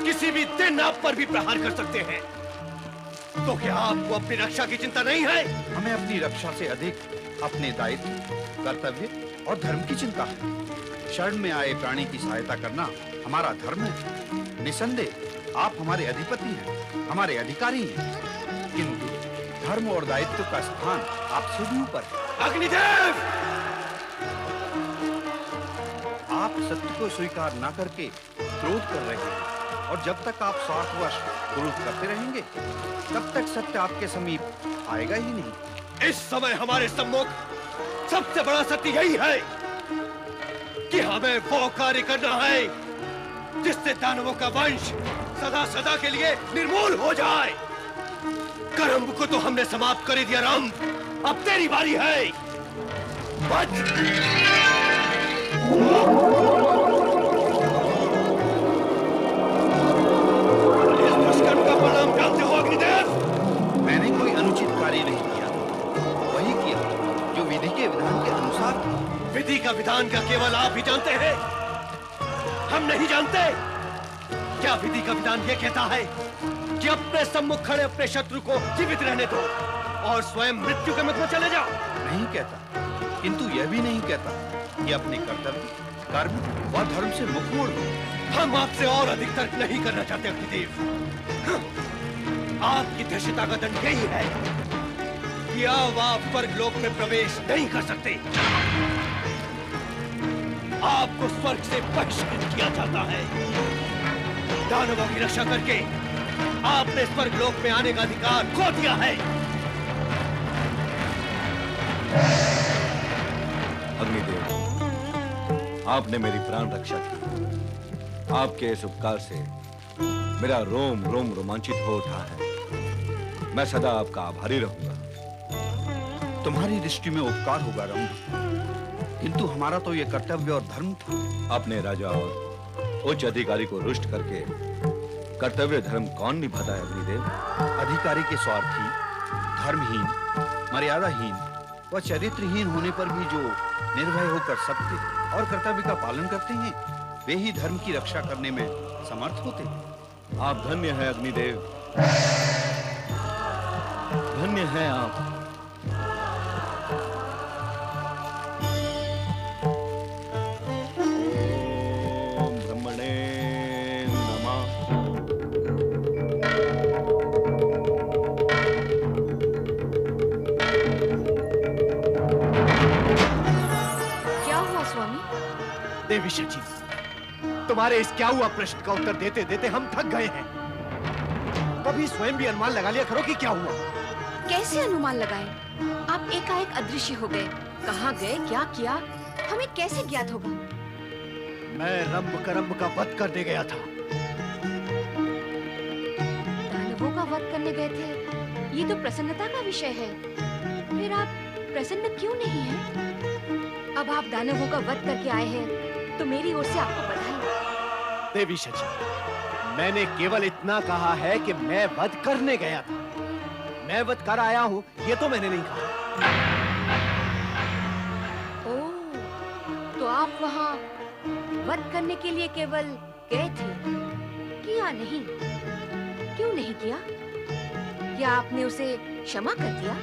किसी भी दिन आप पर भी प्रहार कर सकते हैं। तो क्या आपको अपनी रक्षा की चिंता नहीं है? हमें अपनी रक्षा से अधिक अपने दायित्व, कर्तव्य और धर्म की चिंता है। शरण में आए प्राणी की सहायता करना हमारा धर्म है। निसंदेह आप हमारे अधिपति हैं, हमारे अधिकारी हैं, किंतु धर्म और दायित्व का स्थान आपसे भी ऊपर है। अग्निदेव, आप सत्य को स्वीकार न करके क्रोध कर रहे हैं, और जब तक आप स्वार्थवश क्रोध करते रहेंगे, तब तक सत्य आपके समीप आएगा ही नहीं। इस समय हमारे सम्मुख सबसे बड़ा सत्य यही है कि हमें वो कार्य करना है जिससे दानवों का वंश सदा सदा के लिए निर्मूल हो जाए। करम्ब को तो हमने समाप्त कर दिया राम, अब तेरी बारी है। इस दुष्कर्म का परिणाम जानते हो अग्निदेव? मैंने कोई अनुचित कार्य नहीं किया, वही किया जो विधि के विधान के अनुसार था। विधि का विधान का केवल आप ही जानते हैं, हम नहीं जानते। क्या विधि का विधान ये कहता है कि अपने सम्मुख खड़े अपने शत्रु को जीवित रहने दो और स्वयं मृत्यु के मुख में चले जाओ? नहीं कहता, किंतु यह भी नहीं कहता कि अपने कर्तव्य, कर्म व धर्म से मुख मोड़ दो। हम आपसे और अधिक तर्क नहीं करना चाहते अग्निदेव। आपकी धृष्टता का दंड यही है कि अब आप स्वर्ग लोक में प्रवेश नहीं कर सकते। आपको स्वर्ग से बहिष्कृत किया जाता है। दानवों की रक्षा करके आपने स्वर्ग लोक में आने का अधिकार खो दिया है। अग्निदेव, आपने मेरी प्राण रक्षा की। आपके इस उपकार से मेरा रोम रोम रोमांचित हो उठा है। मैं सदा आपका आभारी रहूंगा। तुम्हारी दृष्टि में उपकार होगा रंभ, किंतु हमारा तो यह कर्तव्य और धर्म था। अपने राजा और उच्च अधिकारी को रुष्ट करके कर्तव्य धर्म कौन निभाता है अग्निदेव? अधिकारी के स्वार्थी, धर्महीन, मर्यादाहीन व चरित्रहीन होने पर भी जो निर्भय होकर सत्य और कर्तव्य का पालन करते हैं, वे ही धर्म की रक्षा करने में समर्थ होते हैं। आप धन्य हैं अग्निदेव, धन्य हैं आप। ओम ब्रह्मणे नमः। क्या हुआ स्वामी? देवी शची, तुम्हारे इस क्या हुआ प्रश्न का उत्तर देते देते हम थक गए हैं। कभी स्वयं भी अनुमान लगा लिया करो कि क्या हुआ। कैसे अनुमान लगाएं? आप एकाएक अदृश्य हो गए। कहाँ गए, क्या किया, हमें कैसे ज्ञात होगा? मैं रंभ करम्भ का वध करने गया था। दानवों का वध करने गए थे, ये तो प्रसन्नता का विषय है। फिर आप प्रसन्न क्यों नहीं हैं? अब आप दानवों का वध करके आए हैं, तो मेरी ओर से आपको बधाई। देवी शची, मैंने केवल इतना कहा है कि मैं वध करने गया था। मैं वध कर आया हूँ, ये तो मैंने नहीं कहा। ओह, तो आप वहाँ वध करने के लिए केवल गए थे, किया नहीं? क्यों नहीं किया? क्या आपने उसे क्षमा कर दिया,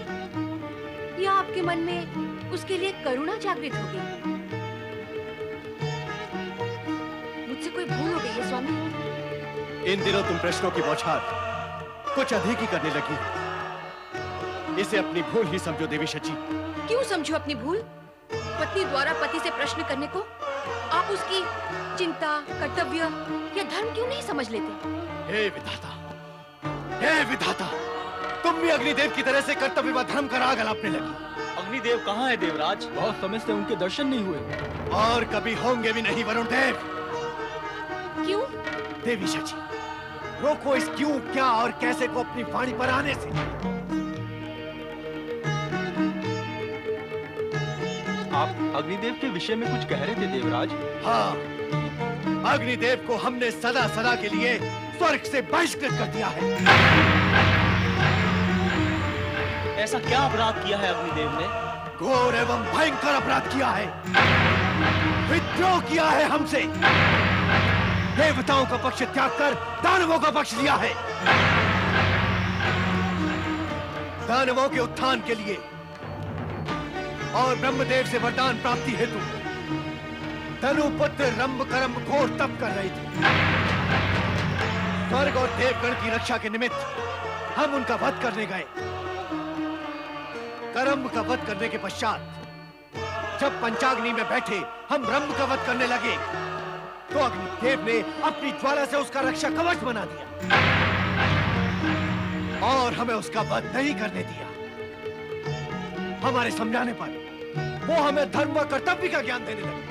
या आपके मन में उसके लिए करुणा जागृत हो गई? मुझसे कोई भूल हो गई है स्वामी? इन दिनों तुम प्रश्नों की बौछार कुछ अधिक ही करने लगी। इसे अपनी भूल ही समझो देवी शची। क्यों समझो अपनी भूल? पत्नी द्वारा पति से प्रश्न करने को आप उसकी चिंता, कर्तव्य या धर्म क्यों नहीं समझ लेते? हे विधाता, हे विधाता, तुम भी अग्निदेव की तरह से कर्तव्य व धर्म का राग अलापने लगी। अग्निदेव कहाँ है देवराज? बहुत समय से उनके दर्शन नहीं हुए। और कभी होंगे भी नहीं वरुण देव। क्यों? देवी शची, रोको इस क्यों, क्या और कैसे को अपनी वाणी पर आने से। आप अग्निदेव के विषय में कुछ कह रहे थे देवराज। हाँ, अग्निदेव को हमने सदा सदा के लिए स्वर्ग से बहिष्कृत कर दिया है। ऐसा क्या अपराध किया है अग्निदेव ने? घोर एवं भयंकर अपराध किया है। विद्रोह किया है हमसे। देवताओं का पक्ष त्याग कर दानवों का पक्ष लिया है। दानवों के उत्थान के लिए और ब्रह्मदेव से वरदान प्राप्ति हेतु धनुपुत्र रंभ करम्भ घोर तप कर रहे थे। स्वर्ग और देवगण की रक्षा के निमित्त हम उनका वध करने गए। करम्भ का वध करने के पश्चात जब पंचाग्नि में बैठे हम रंभ का वध करने लगे, तो अग्निदेव ने अपनी ज्वाला से उसका रक्षा कवच बना दिया और हमें उसका वध नहीं करने दिया। हमारे समझाने पर वो हमें धर्म व कर्तव्य का ज्ञान देने लगे।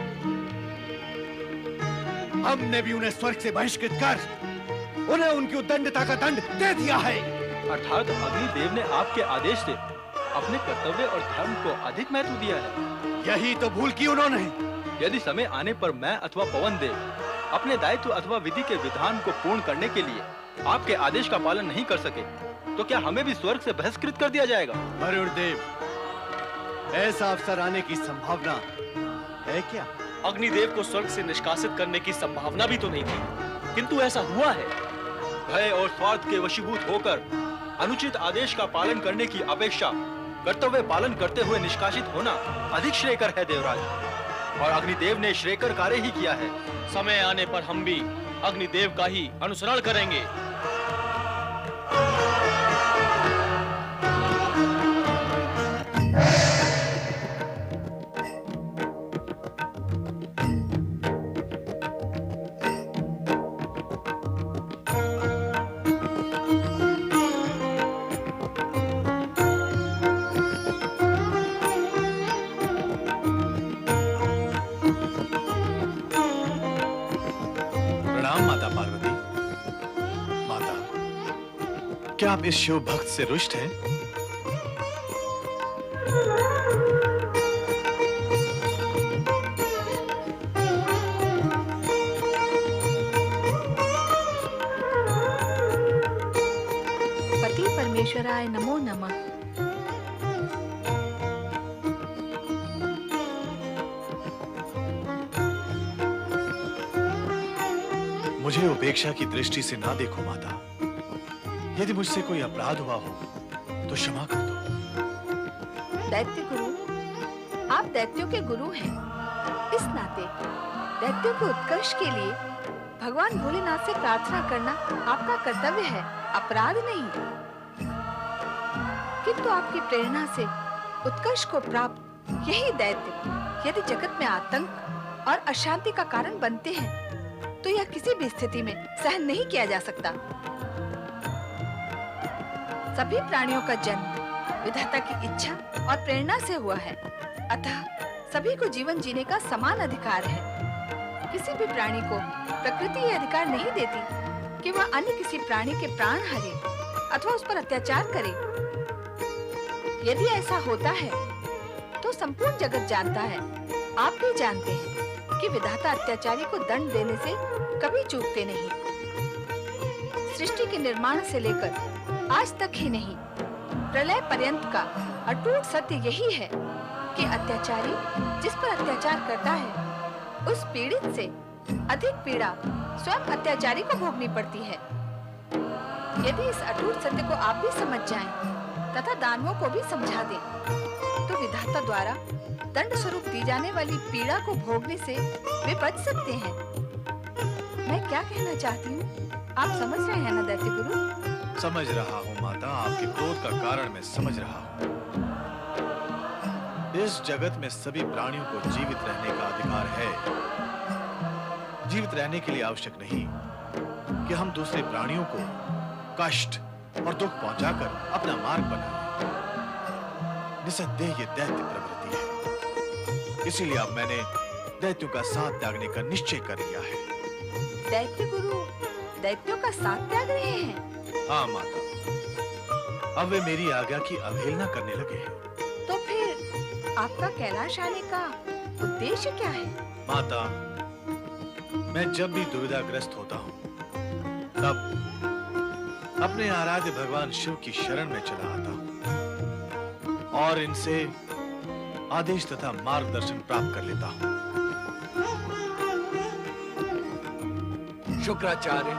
हमने भी उन्हें स्वर्ग से बहिष्कृत कर उन्हें उनकी उद्दंडता का दंड दे दिया है। अर्थात अग्निदेव ने आपके आदेश से अपने कर्तव्य और धर्म को अधिक महत्व दिया है। यही तो भूल की उन्होंने। यदि समय आने पर मैं अथवा पवन देव अपने दायित्व अथवा विधि के विधान को पूर्ण करने के लिए आपके आदेश का पालन नहीं कर सके, तो क्या हमें भी स्वर्ग से बहिष्कृत कर दिया जाएगा? वरुण देव, ऐसा अवसर आने की संभावना है क्या? अग्निदेव को स्वर्ग से निष्कासित करने की संभावना भी तो नहीं थी, किंतु ऐसा हुआ है। भय और स्वार्थ के वशीभूत होकर अनुचित आदेश का पालन करने की अपेक्षा कर्तव्य पालन करते हुए निष्कासित होना अधिक श्रेयकर है देवराज, और अग्निदेव ने श्रेयकर कार्य ही किया है। समय आने पर हम भी अग्निदेव का ही अनुसरण करेंगे। क्या आप इस शिव भक्त से रुष्ट हैं? पति परमेश्वराय नमो नमः। मुझे उपेक्षा की दृष्टि से ना देखो माता। यदि मुझसे कोई अपराध हुआ हो तो क्षमा कर दो। दैत्य गुरु, आप दैत्यों के गुरु हैं। इस नाते दैत्यों के उत्कर्ष के लिए भगवान भोलेनाथ से प्रार्थना करना आपका कर्तव्य है, अपराध नहीं। किंतु आपकी प्रेरणा से उत्कर्ष को प्राप्त यही दैत्य यदि जगत में आतंक और अशांति का कारण बनते हैं तो यह किसी भी स्थिति में सहन नहीं किया जा सकता। सभी प्राणियों का जन्म विधाता की इच्छा और प्रेरणा से हुआ है, अतः सभी को जीवन जीने का समान अधिकार है। किसी भी प्राणी को प्रकृति यह अधिकार नहीं देती कि वह अन्य किसी प्राणी के प्राण हरे अथवा उस पर अत्याचार करे। यदि ऐसा होता है तो संपूर्ण जगत जानता है, आप भी जानते हैं कि विधाता अत्याचारी को दंड देने से कभी चूकते नहीं। सृष्टि के निर्माण से लेकर आज तक ही नहीं, प्रलय पर्यंत का अटूट सत्य यही है कि अत्याचारी जिस पर अत्याचार करता है उस पीड़ित से अधिक पीड़ा स्वयं अत्याचारी को भोगनी पड़ती है। यदि इस अटूट सत्य को आप भी समझ जाएं तथा दानवों को भी समझा दें तो विधाता द्वारा दंड स्वरूप दी जाने वाली पीड़ा को भोगने से वे बच सकते हैं। मैं क्या कहना चाहती हूँ, आप समझ रहे हैं ना दैत्य गुरु? समझ रहा हूँ माता, आपके क्रोध का कारण मैं समझ रहा हूँ। इस जगत में सभी प्राणियों को जीवित रहने का अधिकार है। जीवित रहने के लिए आवश्यक नहीं कि हम दूसरे प्राणियों को कष्ट और दुख पहुंचाकर अपना मार्ग बनाएं। निसंदेह ये दैत्य प्रवृत्ति है, इसीलिए अब मैंने दैत्यों का साथ त्यागने का निश्चय कर लिया है। दैत्य गुरु दैत्यों का साथ त्याग रहे हैं? हाँ माता, अब वे मेरी आज्ञा की अवहेलना करने लगे हैं। तो फिर आपका कैलाश आने का उद्देश्य क्या है? माता, मैं जब भी दुविधाग्रस्त होता हूँ तब अपने आराध्य भगवान शिव की शरण में चला आता हूँ और इनसे आदेश तथा मार्गदर्शन प्राप्त कर लेता हूँ। शुक्राचार्य,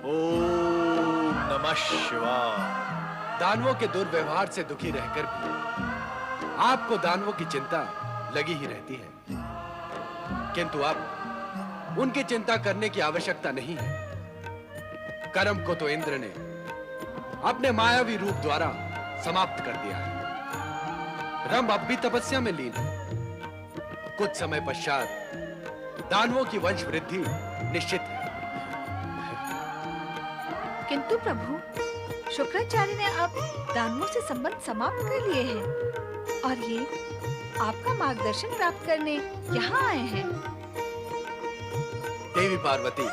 ओम नमः शिवाय। दानवों के दुर्व्यवहार से दुखी रहकर भी आपको दानवों की चिंता लगी ही रहती है, किंतु अब उनकी चिंता करने की आवश्यकता नहीं है। कर्म को तो इंद्र ने अपने मायावी रूप द्वारा समाप्त कर दिया है। रंभ अब भी तपस्या में लीन है। कुछ समय पश्चात दानवों की वंश वृद्धि निश्चित है। किंतु प्रभु, शुक्राचार्य ने अब दानवों से संबंध समाप्त कर लिए हैं और ये आपका मार्गदर्शन प्राप्त करने यहाँ आए हैं। देवी पार्वती,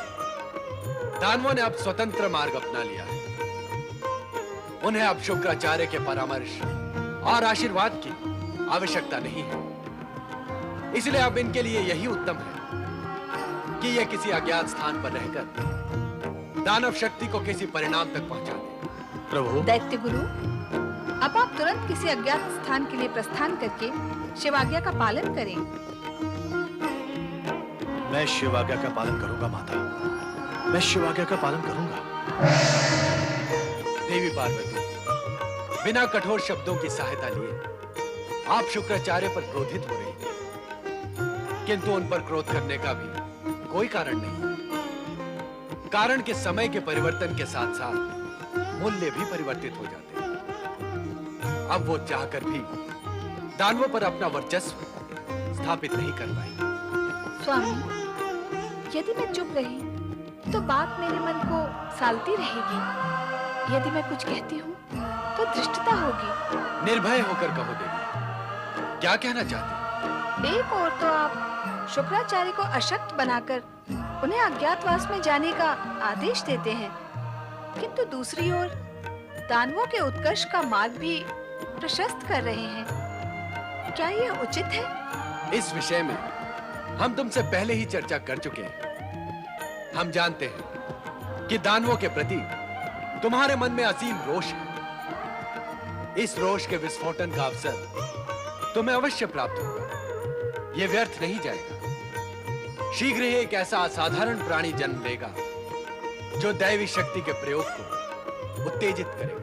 दानवों ने अब स्वतंत्र मार्ग अपना लिया है। उन्हें अब शुक्राचार्य के परामर्श और आशीर्वाद की आवश्यकता नहीं है। इसलिए अब इनके लिए यही उत्तम है कि ये किसी अज्ञात स्थान पर रहकर दानव शक्ति को किसी परिणाम तक पहुंचा दें। प्रभु, दैत्य गुरु, अब आप तुरंत किसी अज्ञात स्थान के लिए प्रस्थान करके शिवाज्ञा का पालन करें। मैं शिवाज्ञा का पालन करूंगा माता, मैं शिवाज्ञा का पालन करूंगा। देवी पार्वती, बिना कठोर शब्दों की सहायता लिए आप शुक्राचार्य पर क्रोधित हो रही हैं, किंतु उन पर क्रोध करने का भी कोई कारण नहीं। कारण के समय के परिवर्तन के साथ साथ मूल्य भी परिवर्तित हो जाते हैं। अब वो चाहकर भी दानवों पर अपना वर्चस्व स्थापित नहीं कर पाएंगे। स्वामी, यदि मैं चुप रही तो बात मेरे मन को सालती रहेगी। यदि मैं कुछ कहती हूँ तो धृष्टता होगी। निर्भय होकर कहो देवी, क्या कहना चाहती? एक और तो आप शुक्राचार्य को अशक्त बनाकर उन्हें अज्ञातवास में जाने का आदेश देते हैं, किंतु दूसरी ओर दानवों के उत्कर्ष का मार्ग भी प्रशस्त कर रहे हैं। क्या यह उचित है? इस विषय में हम तुमसे पहले ही चर्चा कर चुके हैं। हम जानते हैं कि दानवों के प्रति तुम्हारे मन में असीम रोष है। इस रोष के विस्फोटन का अवसर तुम्हें अवश्य प्राप्त होगा। यह व्यर्थ नहीं जाएगा। शीघ्र ही एक ऐसा असाधारण प्राणी जन्म लेगा जो दैवी शक्ति के प्रयोग को उत्तेजित करेगा।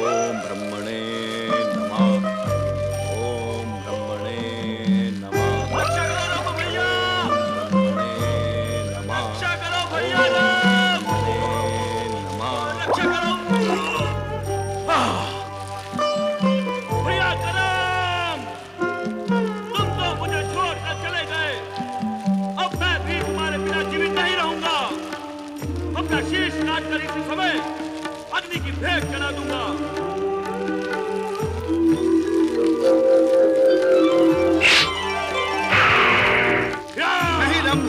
ओम ब्रह्मणे नमः। ओम ब्रह्मणे नमः। रक्षा करो भैया, ब्रह्मणे नमः। रक्षा करो भैया, राम। नमः। रक्षा करो भैया करम। तुम तो मुझे छोड़कर चले गए, अब मैं भी तुम्हारे बिना जीवित नहीं रहूंगा। अपना शीश काटकर इसी समय अग्नि की भेंट चढ़ा दूंगा। नहीं रंभ,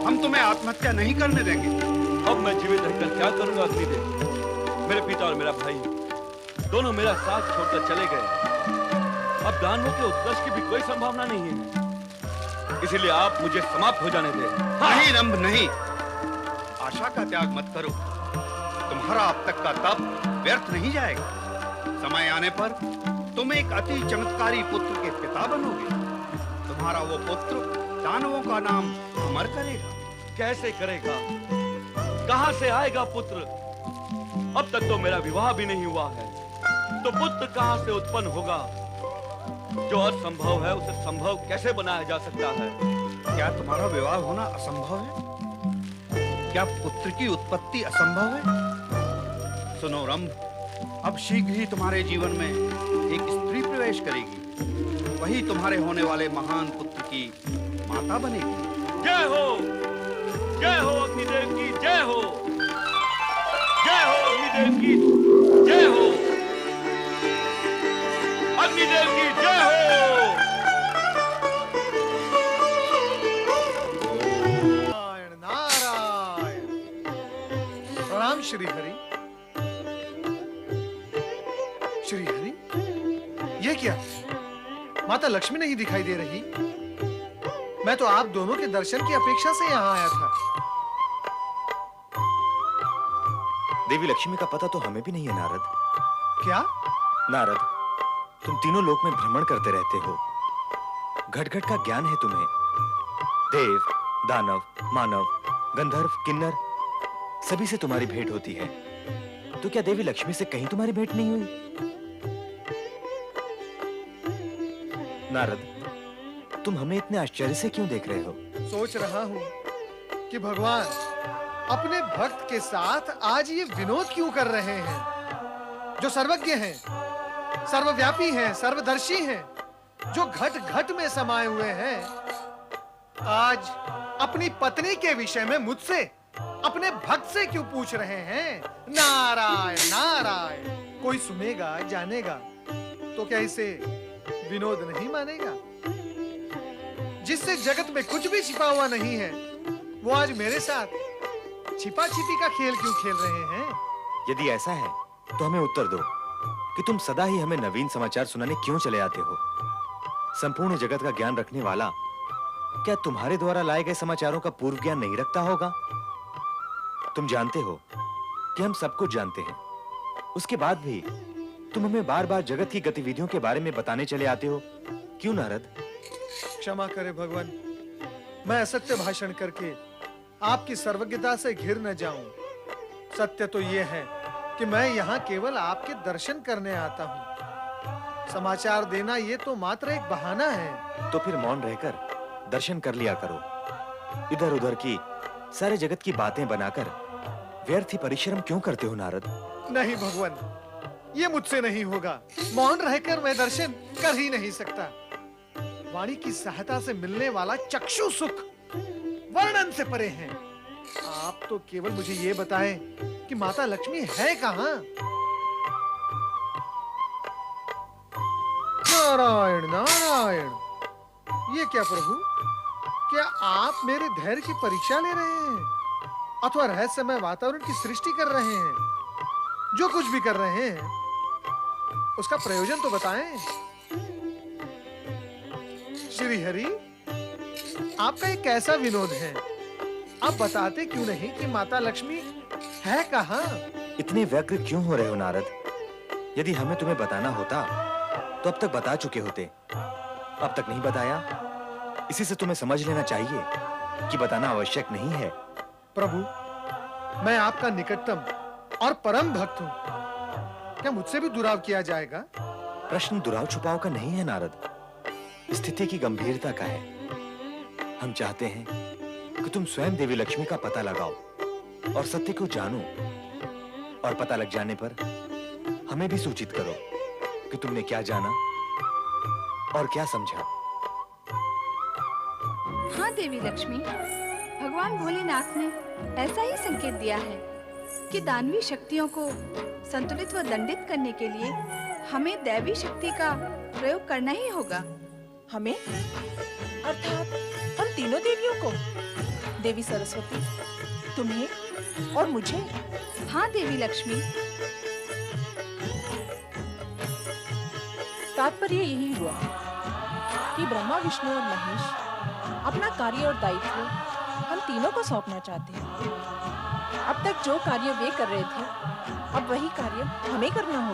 हम तुम्हें आत्महत्या नहीं करने देंगे। अब मैं जीवित रहकर क्या करूंगा अग्निदेव? मेरे पिता और मेरा भाई दोनों मेरा साथ छोड़कर चले गए। अब दानवों के उत्कर्ष की भी कोई संभावना नहीं है, इसलिए आप मुझे समाप्त हो जाने दें। नहीं रंभ नहीं, आशा का त्याग मत करो। तुम्हारा अब तक का तप व्यर्थ नहीं जाएगा। समय आने पर तुम एक अति चमत्कारी पुत्र के पिता बनोगे। तुम्हारा वो पुत्र दानवों का नाम अमर करेगा। कैसे करेगा? कहां से आएगा पुत्र? अब तक तो मेरा विवाह भी नहीं हुआ है, तो पुत्र कहां से उत्पन्न होगा? जो असंभव है उसे संभव कैसे बनाया जा सकता है? क्या तुम्हारा विवाह होना असंभव है? क्या पुत्र की उत्पत्ति असंभव है? सुनो रंभ, अब शीघ्र ही तुम्हारे जीवन में एक स्त्री प्रवेश करेगी। वही तुम्हारे होने वाले महान पुत्र की माता बनेगी। जय हो, जय हो अग्निदेव की जय हो, जय हो अग्निदेव की जय हो, अग्निदेव की जय हो। नारायण नारायण। प्रणाम श्री हरि। श्री हरि, ये क्या? माता लक्ष्मी नहीं दिखाई दे रही। मैं तो आप दोनों के दर्शन की अपेक्षा से यहाँ आया था। देवी लक्ष्मी का पता तो हमें भी नहीं है नारद। क्या? नारद, तुम तीनों लोक में भ्रमण करते रहते हो। घट घट का ज्ञान है तुम्हें। देव, दानव, मानव, गंधर्व, किन्नर सभी से तुम्हारी भेंट होती है। तो क्या देवी लक्ष्मी से कहीं तुम्हारी भेंट नहीं हुई? नारद, तुम हमें इतने आश्चर्य से क्यों देख रहे हो? सोच रहा हूँ कि भगवान अपने भक्त के साथ आज ये विनोद क्यों कर रहे हैं, जो सर्वज्ञ हैं, सर्वव्यापी हैं, सर्वदर्शी हैं, जो घट घट में समाये हुए हैं। आज अपनी पत्नी के विषय में मुझसे, अपने भक्त से क्यों पूछ रहे हैं? नारायण नारायण। कोई सुनेगा, जानेगा तो क्या इसे विनोद नहीं मानेगा? जिससे जगत में कुछ भी छिपा हुआ नहीं है, वो आज मेरे साथ छिपा छिपी का खेल क्यों खेल रहे हैं? यदि ऐसा है तो हमें उत्तर दो कि तुम सदा ही हमें नवीन समाचार सुनाने क्यों चले आते हो? संपूर्ण जगत का ज्ञान रखने वाला क्या तुम्हारे द्वारा लाए गए समाचारों का पूर्व ज्ञान नहीं रखता होगा? तुम जानते हो कि हम सब कुछ जानते हैं, उसके बाद भी तुम हमें बार बार जगत की गतिविधियों के बारे में बताने चले आते हो। क्यों नारद? क्षमा करे भगवान, मैं असत्य भाषण करके आपकी सर्वज्ञता से घिर न जाऊं। सत्य तो यह है कि मैं यहाँ केवल आपके दर्शन करने आता हूँ। समाचार देना ये तो मात्र एक बहाना है। तो फिर मौन रहकर दर्शन कर लिया करो। इधर उधर की सारे जगत की बातें बनाकर व्यर्थ ही परिश्रम क्यों करते हो नारद? नहीं भगवान, ये मुझसे नहीं होगा। मौन रहकर मैं दर्शन कर ही नहीं सकता। वाणी की सहायता से मिलने वाला चक्षु सुख वर्णन से परे है। आप तो केवल मुझे ये बताएं कि माता लक्ष्मी है कहां? नारायण नारायण। ये क्या प्रभु, क्या आप मेरे धैर्य की परीक्षा ले रहे हैं अथवा रहस्यमय वातावरण की सृष्टि कर रहे हैं? जो कुछ भी कर रहे हैं उसका प्रयोजन तो बताएं। श्री हरि, आपका ये कैसा विनोद है? आप बताते क्यों नहीं कि माता लक्ष्मी है कहाँ? इतने व्यग्र क्यों हो रहे हो नारद? यदि हमें तुम्हें बताना होता तो अब तक बता चुके होते। अब तक नहीं बताया, इसी से तुम्हें समझ लेना चाहिए कि बताना आवश्यक नहीं है। प्रभु, मैं आपका निकटतम और परम भक्त हूँ, क्या मुझसे भी दुराव किया जाएगा? प्रश्न दुराव छुपाव का नहीं है नारद, स्थिति की गंभीरता का है। हम चाहते हैं कि तुम स्वयं देवी लक्ष्मी का पता लगाओ और सत्य को जानो, और पता लग जाने पर हमें भी सूचित करो कि तुमने क्या जाना और क्या समझा। हाँ देवी लक्ष्मी, भगवान भोलेनाथ ने ऐसा ही संकेत दिया है कि दानवी शक्तियों को संतुलित व दंडित करने के लिए हमें दैवी शक्ति का प्रयोग करना ही होगा। हमें? अर्थात हम तीनों देवियों को? देवी सरस्वती, तुम्हें और मुझे? हाँ देवी लक्ष्मी। तात्पर्य यही हुआ कि ब्रह्मा, विष्णु और महेश अपना कार्य और दायित्व हम तीनों को सौंपना चाहते हैं। अब तक जो कार्य वे कर रहे थे, अब वही कार्य हमें करना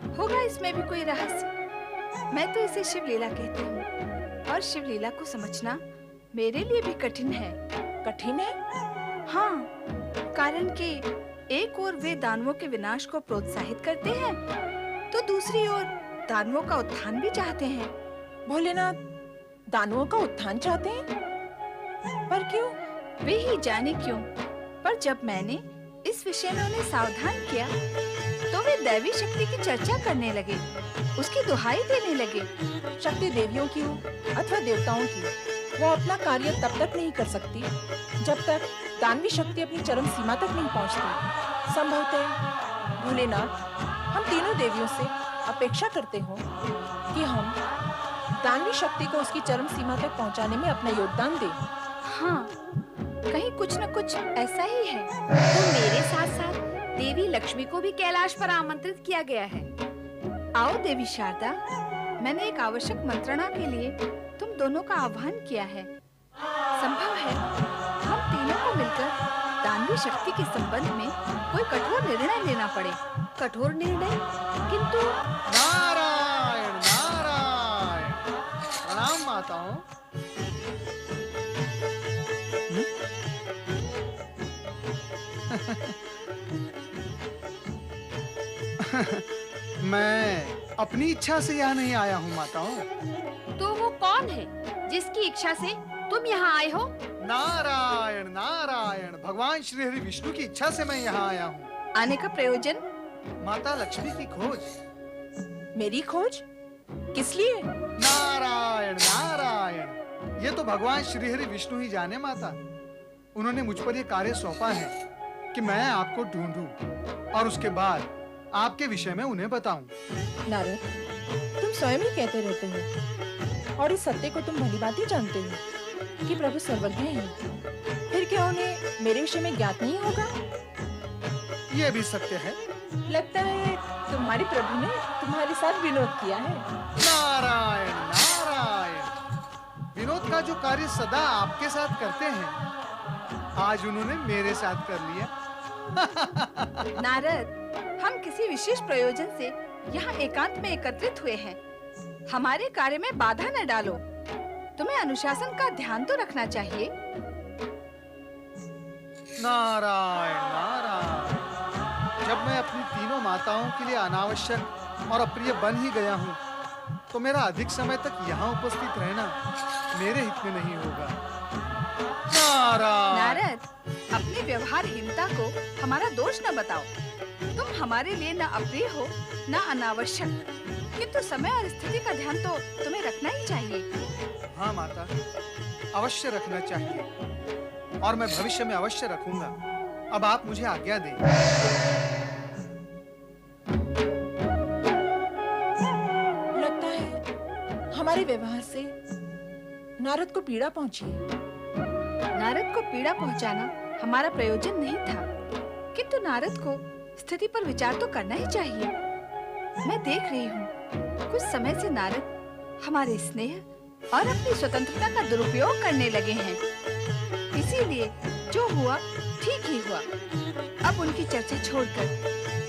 होगा इसमें भी कोई रहस्य? मैं तो इसे शिवलीला कहती हूँ, और शिवलीला को समझना मेरे लिए भी कठिन है। कठिन है? हाँ, कारण कि एक ओर वे दानवों के विनाश को प्रोत्साहित करते हैं, तो दूसरी ओर दानवों का उत्थान भी चाहते हैं। भोलेनाथ दानवों का उत्थान चाहते हैं? पर क्यों? वे ही जाने क्यों। पर जब मैंने इस विषय में उन्हें सावधान किया, तो वे दैवी शक्ति की चर्चा करने लगे, उसकी दुहाई देने लगे। शक्ति देवियों की हो अथवा देवताओं की, वो अपना कार्य तब तक नहीं कर सकती जब तक दानवी शक्ति अपनी चरम सीमा तक नहीं पहुंचती। संभवतः भोलेनाथ हम तीनों देवियों से अपेक्षा करते हो कि हम दानवी शक्ति को उसकी चरम सीमा तक पहुंचाने में अपना योगदान दें। हाँ, कहीं कुछ न कुछ ऐसा ही है। तो मेरे साथ साथ देवी लक्ष्मी को भी कैलाश पर आमंत्रित किया गया है। आओ देवी शारदा, मैंने एक आवश्यक मंत्रणा के लिए तुम दोनों का आह्वान किया है। संभव है हम तीनों को मिलकर दानवी शक्ति के संबंध में कोई कठोर निर्णय लेना पड़े। कठोर निर्णय? किंतु नारायण नारायण, प्रणाम माताओं। मैं अपनी इच्छा से यहाँ नहीं आया हूँ माताओं। तो वो कौन है जिसकी इच्छा से तुम यहाँ आए हो? नारायण नारायण, भगवान श्री हरि विष्णु की इच्छा से मैं यहाँ आया हूँ। आने का प्रयोजन? माता लक्ष्मी की खोज। मेरी खोज? किस लिए? नारायण नारायण, ये तो भगवान श्री हरि विष्णु ही जाने माता। उन्होंने मुझ पर ये कार्य सौंपा है कि मैं आपको ढूंढूं और उसके बाद आपके विषय में उन्हें बताऊं। नारद, तुम स्वयं ही कहते रहते हो और इस सत्य को तुम भली भांति जानते हो कि प्रभु सर्वज्ञ हैं। फिर क्या उन्हें मेरे विषय में ज्ञात नहीं होगा? ये भी सत्य है। लगता है तुम्हारे प्रभु ने तुम्हारे साथ विनोद किया है। नारायण नारायण, विनोद का जो कार्य सदा आपके साथ करते हैं, आज उन्होंने मेरे साथ कर लिया। नारद, हम किसी विशेष प्रयोजन से यहाँ एकांत में एकत्रित हुए हैं। हमारे कार्य में बाधा न डालो। तुम्हें अनुशासन का ध्यान तो रखना चाहिए। नारायण नारायण, जब मैं अपनी तीनों माताओं के लिए अनावश्यक और अप्रिय बन ही गया हूँ, तो मेरा अधिक समय तक यहाँ उपस्थित रहना मेरे हित में नहीं होगा। नारद, अपनी व्यवहारहीनता को हमारा दोष न बताओ। तुम हमारे लिए न अप्रिय हो न अनावश्यक, किंतु समय और स्थिति का ध्यान तो तुम्हें रखना ही चाहिए। हाँ माता, अवश्य रखना चाहिए और मैं भविष्य में अवश्य रखूंगा। अब आप मुझे आज्ञा दें। लगता है हमारे व्यवहार से नारद को पीड़ा पहुंची है। नारद को पीड़ा पहुंचाना हमारा प्रयोजन नहीं था, किंतु नारद को स्थिति पर विचार तो करना ही चाहिए। मैं देख रही हूँ कुछ समय से नारद हमारे स्नेह और अपनी स्वतंत्रता का दुरुपयोग करने लगे हैं। इसीलिए जो हुआ ठीक ही हुआ। अब उनकी चर्चा छोड़कर